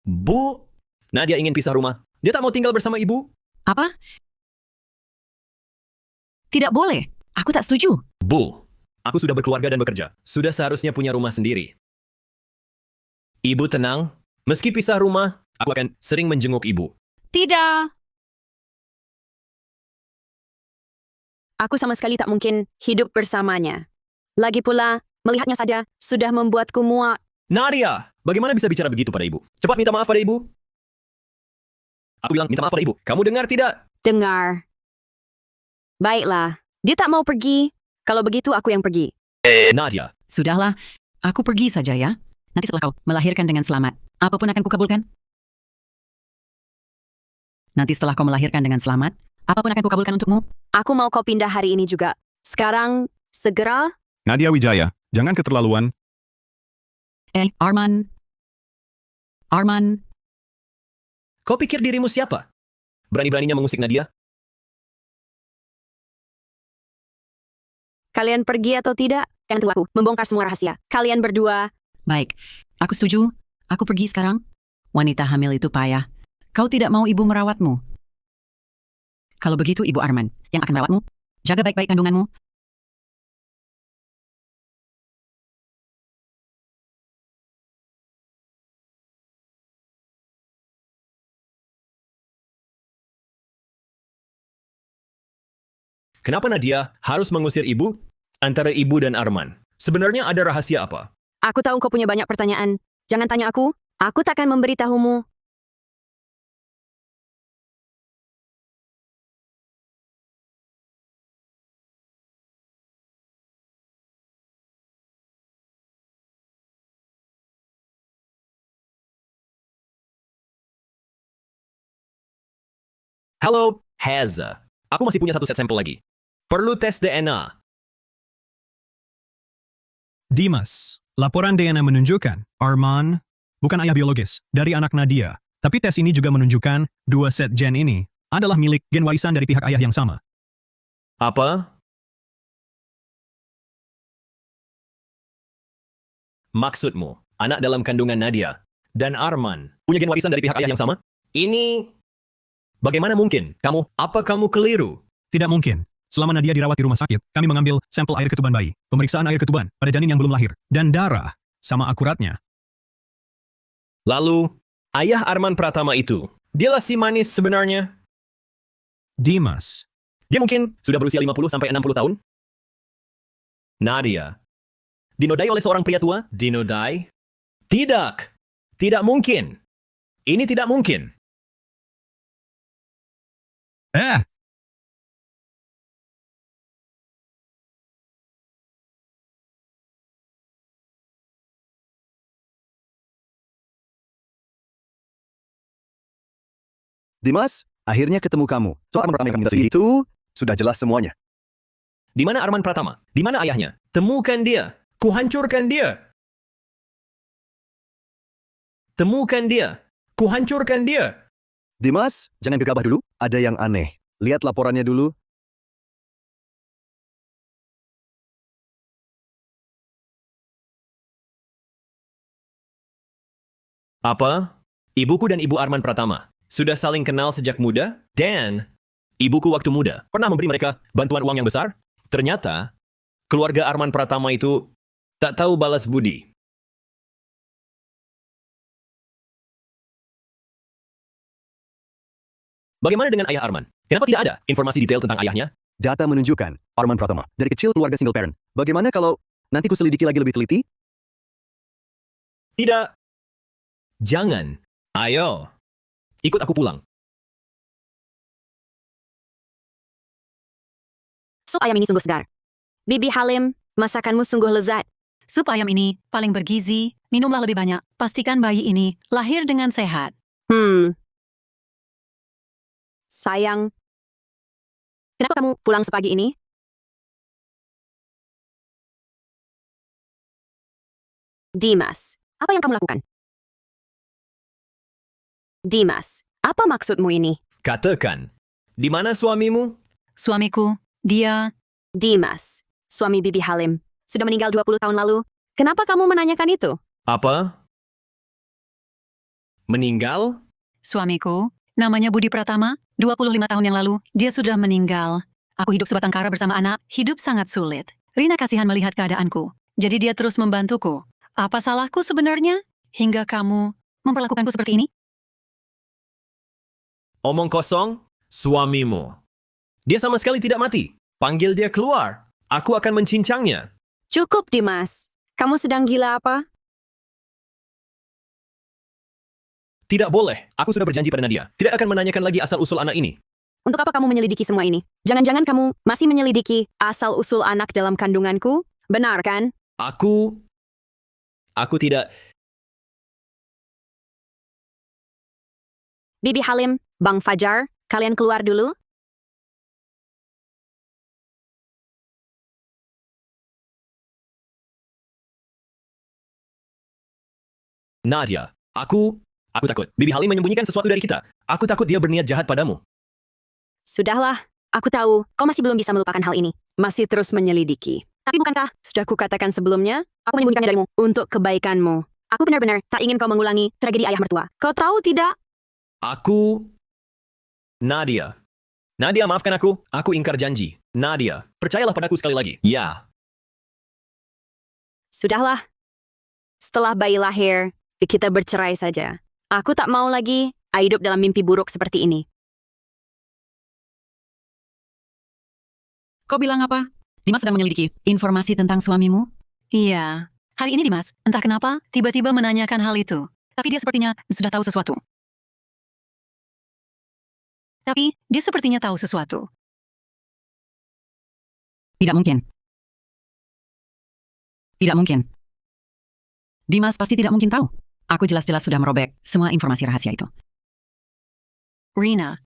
Bu, Nadia ingin pisah rumah. Dia tak mau tinggal bersama ibu. Apa? Tidak boleh. Aku tak setuju. Bu, aku sudah berkeluarga dan bekerja. Sudah seharusnya punya rumah sendiri. Ibu tenang. Meski pisah rumah, aku akan sering menjenguk ibu. Tidak. Aku sama sekali tak mungkin hidup bersamanya. Lagi pula, melihatnya saja sudah membuatku muak. Nadia, bagaimana bisa bicara begitu pada ibu? Cepat minta maaf pada ibu. Aku bilang minta maaf pada ibu. Kamu dengar tidak? Dengar. Baiklah, dia tak mau pergi. Kalau begitu aku yang pergi. Nadia, Sudahlah, aku pergi saja ya. Nanti setelah kau melahirkan dengan selamat, apapun akan kukabulkan. Nanti setelah kau melahirkan dengan selamat, apapun akan kukabulkan untukmu. Aku mau kau pindah hari ini juga. Sekarang, segera. Nadia Wijaya, jangan keterlaluan. Arman. kau pikir dirimu siapa? berani-beraninya mengusik Nadia? Kalian pergi atau tidak? Jangan tunggu aku membongkar semua rahasia. Kalian berdua, Baik, aku setuju. Aku pergi sekarang. Wanita hamil itu payah. Kau tidak mau ibu merawatmu. Kalau begitu Ibu Arman yang akan merawatmu. Jaga baik-baik kandunganmu. Kenapa Nadia harus mengusir ibu? Antara ibu dan Arman. Sebenarnya ada rahasia apa? aku tahu kau punya banyak pertanyaan. Jangan tanya aku. Aku takkan memberitahumu. Halo, Haza. Aku masih punya satu set sampel lagi. Perlu tes DNA. Dimas, laporan DNA menunjukkan Arman bukan ayah biologis dari anak Nadia. Tapi tes ini juga menunjukkan dua set gen ini adalah milik gen warisan dari pihak ayah yang sama. Apa? Maksudmu, anak dalam kandungan Nadia dan Arman punya gen warisan dari pihak ayah yang sama? Ini... Bagaimana mungkin? Apa kamu keliru? Tidak mungkin. Selama Nadia dirawat di rumah sakit, kami mengambil sampel air ketuban bayi, pemeriksaan air ketuban pada janin yang belum lahir, dan darah sama akuratnya. Lalu, ayah Arman Pratama itu, dialah si manis sebenarnya? Dimas, Dia mungkin sudah berusia 50-60 tahun? Nadia, dinodai oleh seorang pria tua? Dinodai? Tidak! Tidak mungkin! Ini tidak mungkin! Dimas, akhirnya ketemu kamu. Soal Arman pertama yang kami itu sudah jelas semuanya. Di mana Arman Pratama? Di mana ayahnya? Temukan dia! Kuhancurkan dia! Temukan dia! Kuhancurkan dia! Dimas, jangan gegabah dulu. Ada yang aneh. Lihat laporannya dulu. Apa? Ibuku dan Ibu Arman Pratama sudah saling kenal sejak muda, dan ibuku waktu muda pernah memberi mereka bantuan uang yang besar. Ternyata, keluarga Arman Pratama itu tak tahu balas budi. Bagaimana dengan ayah Arman? Kenapa tidak ada informasi detail tentang ayahnya? Data menunjukkan Arman Pratama dari kecil keluarga single parent. Bagaimana kalau nanti ku selidiki lagi lebih teliti? Tidak. Jangan. Ayo. Ikut aku pulang. Sup ayam ini sungguh segar. Bibi Halim, masakanmu sungguh lezat. Sup ayam ini paling bergizi. Minumlah lebih banyak. Pastikan bayi ini lahir dengan sehat. Sayang. Kenapa kamu pulang sepagi ini? Dimas, apa yang kamu lakukan? Dimas, apa maksudmu ini? Katakan. Di mana suamimu? Suamiku, dia... Dimas, suami Bibi Halim, sudah meninggal 20 tahun lalu. Kenapa kamu menanyakan itu? Apa? Meninggal? Suamiku, namanya Budi Pratama, 25 tahun yang lalu, dia sudah meninggal. Aku hidup sebatang kara bersama anak, hidup sangat sulit. Rina kasihan melihat keadaanku, jadi dia terus membantuku. Apa salahku sebenarnya? Hingga kamu memperlakukanku seperti ini? Omong kosong, suamimu. Dia sama sekali tidak mati. Panggil dia keluar. Aku akan mencincangnya. Cukup, Dimas. Kamu sedang gila apa? Tidak boleh. Aku sudah berjanji pada Nadia. Tidak akan menanyakan lagi asal-usul anak ini. Untuk apa kamu menyelidiki semua ini? Jangan-jangan kamu masih menyelidiki asal-usul anak dalam kandunganku? Benar kan? Aku tidak... Bibi Halim, Bang Fajar, kalian keluar dulu. Nadia, aku takut. Bibi Halim menyembunyikan sesuatu dari kita. Aku takut dia berniat jahat padamu. Sudahlah, aku tahu kau masih belum bisa melupakan hal ini. Masih terus menyelidiki. Tapi bukankah, sudah kukatakan sebelumnya, aku menyembunyikannya darimu untuk kebaikanmu. Aku benar-benar tak ingin kau mengulangi tragedi ayah mertua. Kau tahu tidak? Aku... Nadia. Nadia, maafkan aku. Aku ingkar janji. Nadia, percayalah padaku sekali lagi. Ya. Sudahlah. Setelah bayi lahir, kita bercerai saja. Aku tak mau lagi hidup dalam mimpi buruk seperti ini. Kau bilang apa? Dimas sedang menyelidiki informasi tentang suamimu? Iya. Hari ini Dimas, entah kenapa, tiba-tiba menanyakan hal itu. Tapi dia sepertinya sudah tahu sesuatu. Tidak mungkin. Tidak mungkin. Dimas pasti tidak mungkin tahu. Aku jelas-jelas sudah merobek semua informasi rahasia itu. Rina,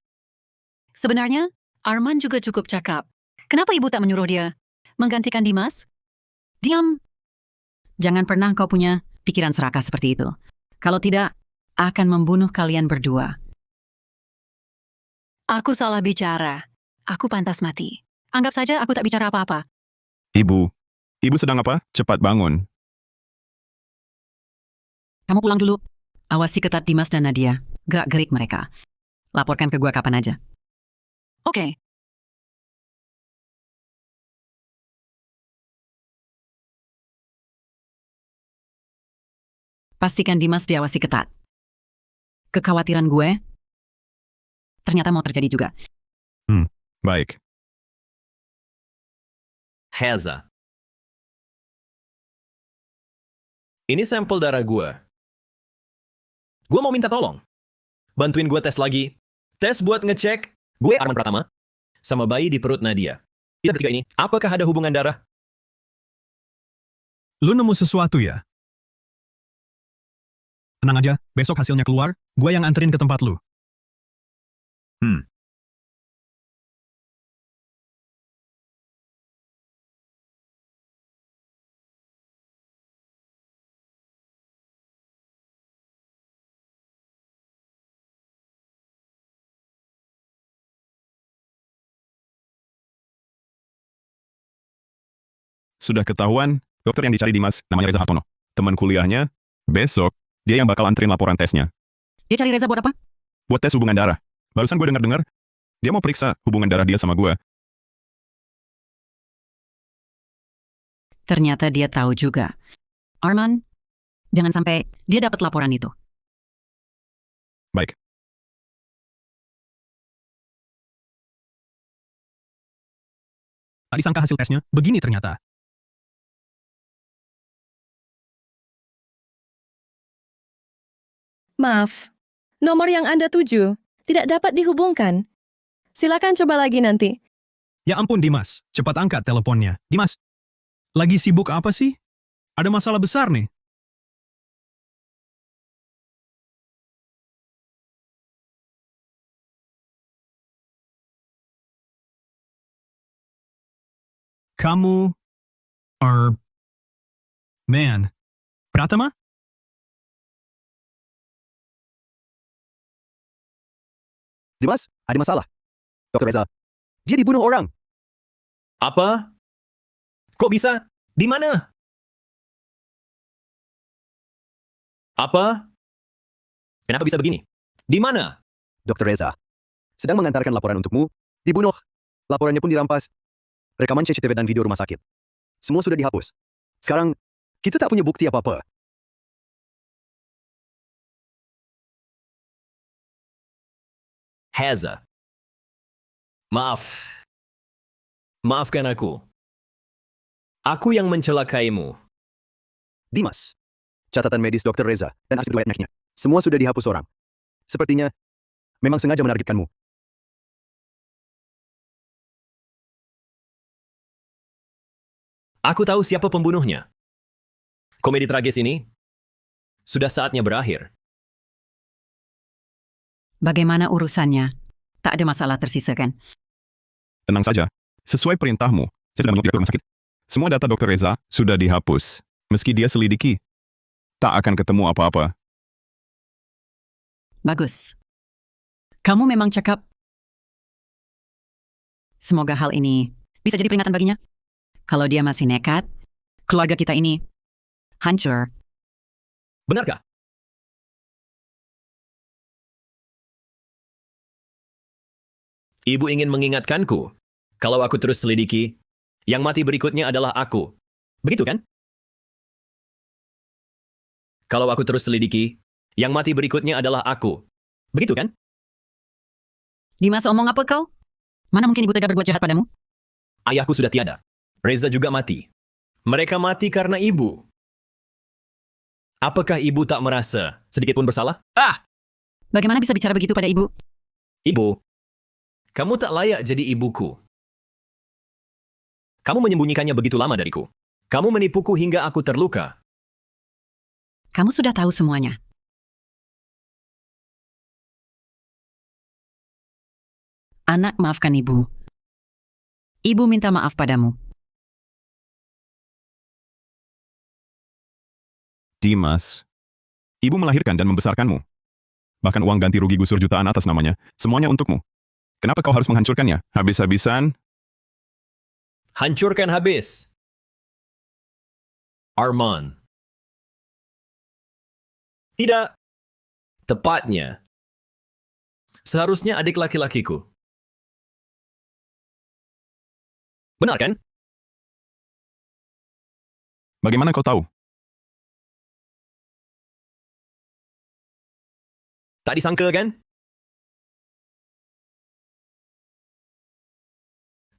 sebenarnya Arman juga cukup cakap. Kenapa ibu tak menyuruh dia menggantikan Dimas? Diam. Jangan pernah kau punya pikiran serakah seperti itu. Kalau tidak, akan membunuh kalian berdua. Aku salah bicara. Aku pantas mati. Anggap saja aku tak bicara apa-apa. Ibu sedang apa? Cepat bangun. Kamu pulang dulu. Awasi ketat Dimas dan Nadia. Gerak-gerik mereka. Laporkan ke gua kapan aja. Oke. Pastikan Dimas diawasi ketat. Kekhawatiran gue ternyata mau terjadi juga. Baik. Heza. Ini sampel darah gue. Gue mau minta tolong. Bantuin gue tes lagi. Tes buat ngecek gue Arman Pratama sama bayi di perut Nadia. Kita bertiga ini, apakah ada hubungan darah? Lu nemu sesuatu ya? Tenang aja, besok hasilnya keluar, gue yang anterin ke tempat lu. Sudah ketahuan, dokter yang dicari Dimas namanya Reza Hartono. Teman kuliahnya, besok, dia yang bakal anterin laporan tesnya. Dia cari Reza buat apa? Buat tes hubungan darah. Barusan gue dengar-dengar, dia mau periksa hubungan darah dia sama gue. Ternyata dia tahu juga. Arman, jangan sampai dia dapat laporan itu. Baik. Tak disangka hasil tesnya, begini ternyata. Maaf, nomor yang Anda tuju tidak dapat dihubungkan. Silakan coba lagi nanti. Ya ampun Dimas, cepat angkat teleponnya. Dimas, lagi sibuk apa sih? Ada masalah besar nih. Kamu Man Pratama? Dimas, ada masalah. Dr. Reza, dia dibunuh orang. Apa? Kok bisa? Di mana? Apa? Kenapa bisa begini? Di mana? Dr. Reza, sedang mengantarkan laporan untukmu, dibunuh. Laporannya pun dirampas. Rekaman CCTV dan video rumah sakit. Semua sudah dihapus. Sekarang, kita tak punya bukti apa-apa. Heza. Maaf. Maafkan aku. Aku yang mencelakaimu. Dimas, catatan medis Dr. Reza dan hasil riwayat anaknya. Semua sudah dihapus orang. Sepertinya, memang sengaja menargetkanmu. Aku tahu siapa pembunuhnya. Komedi tragis ini sudah saatnya berakhir. Bagaimana urusannya? Tak ada masalah tersisa kan? Tenang saja. Sesuai perintahmu, saya sudah menunggu direktur rumah sakit. Semua data Dr. Reza sudah dihapus. Meski dia selidiki, tak akan ketemu apa-apa. Bagus. Kamu memang cakap Semoga hal ini bisa jadi peringatan baginya. Kalau dia masih nekat, keluarga kita ini hancur. Benarkah? Ibu ingin mengingatkanku, kalau aku terus selidiki, yang mati berikutnya adalah aku. Begitu kan? Kalau aku terus selidiki, yang mati berikutnya adalah aku. Begitu kan? Dimas, omong apa kau? Mana mungkin ibu tega berbuat jahat padamu? Ayahku sudah tiada. Reza juga mati. Mereka mati karena ibu. Apakah ibu tak merasa sedikit pun bersalah? Bagaimana bisa bicara begitu pada ibu? Ibu, kamu tak layak jadi ibuku. Kamu menyembunyikannya begitu lama dariku. Kamu menipuku hingga aku terluka. Kamu sudah tahu semuanya. Anak, maafkan ibu. Ibu minta maaf padamu. Dimas, ibu melahirkan dan membesarkanmu. Bahkan uang ganti rugi gusur jutaan atas namanya, semuanya untukmu. Kenapa kau harus menghancurkannya? Habis-habisan, Hancurkan habis. Arman. Tidak. Tepatnya. Seharusnya adik laki-lakiku. Benar kan? bagaimana kau tahu? Tak disangka kan?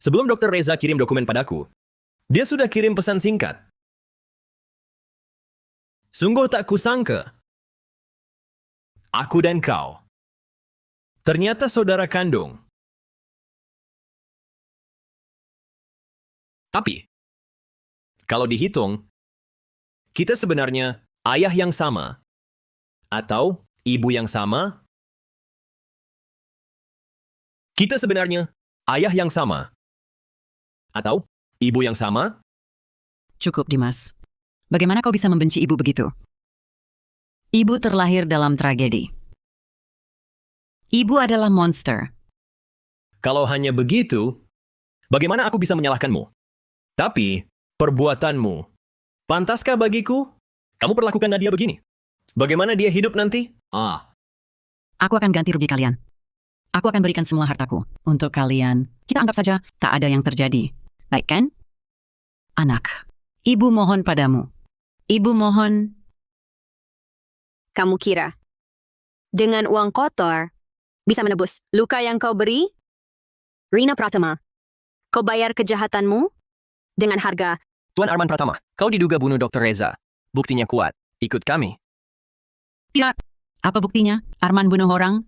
Sebelum Dr. Reza kirim dokumen padaku, dia sudah kirim pesan singkat. Sungguh tak kusangka. Aku dan kau. Ternyata saudara kandung. Tapi, kalau dihitung, kita sebenarnya ayah yang sama. Atau ibu yang sama. Kita sebenarnya ayah yang sama. Atau ibu yang sama? Cukup, Dimas. Bagaimana kau bisa membenci ibu begitu? Ibu terlahir dalam tragedi. Ibu adalah monster. Kalau hanya begitu, bagaimana aku bisa menyalahkanmu? Tapi, perbuatanmu, pantaskah bagiku? Kamu perlakukan Nadia begini. Bagaimana dia hidup nanti? Aku akan ganti rugi kalian. Aku akan berikan semua hartaku untuk kalian. Kita anggap saja tak ada yang terjadi. Baik kan? Anak, ibu mohon padamu. Ibu mohon. Kamu kira, dengan uang kotor, bisa menebus luka yang kau beri? Rina Pratama, kau bayar kejahatanmu dengan harga. Tuan Arman Pratama, kau diduga bunuh Dr. Reza. Buktinya kuat. Ikut kami. Tidak. Apa buktinya? Arman bunuh orang?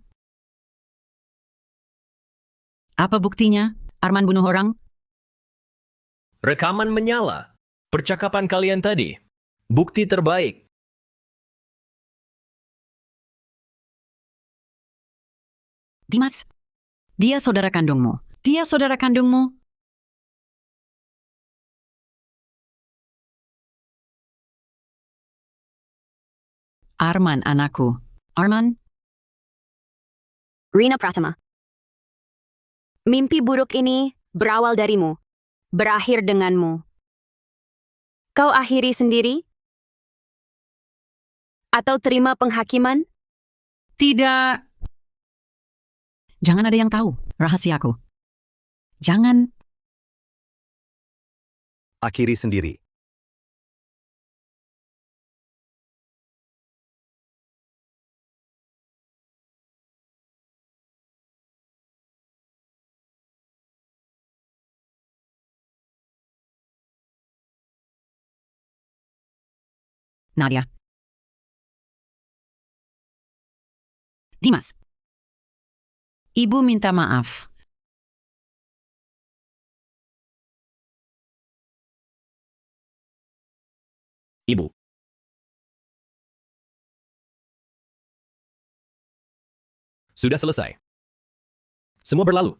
Apa buktinya? Arman bunuh orang? Rekaman menyala. Percakapan kalian tadi. Bukti terbaik. Dimas, dia saudara kandungmu. Dia saudara kandungmu. Arman, anakku. Arman? Rina Pratama. Mimpi buruk ini berawal darimu, berakhir denganmu. Kau akhiri sendiri? Atau terima penghakiman? Tidak. Jangan ada yang tahu rahasiaku. Jangan. Akhiri sendiri. Nadia. Dimas. Ibu minta maaf. Ibu. Sudah selesai. Semua berlalu.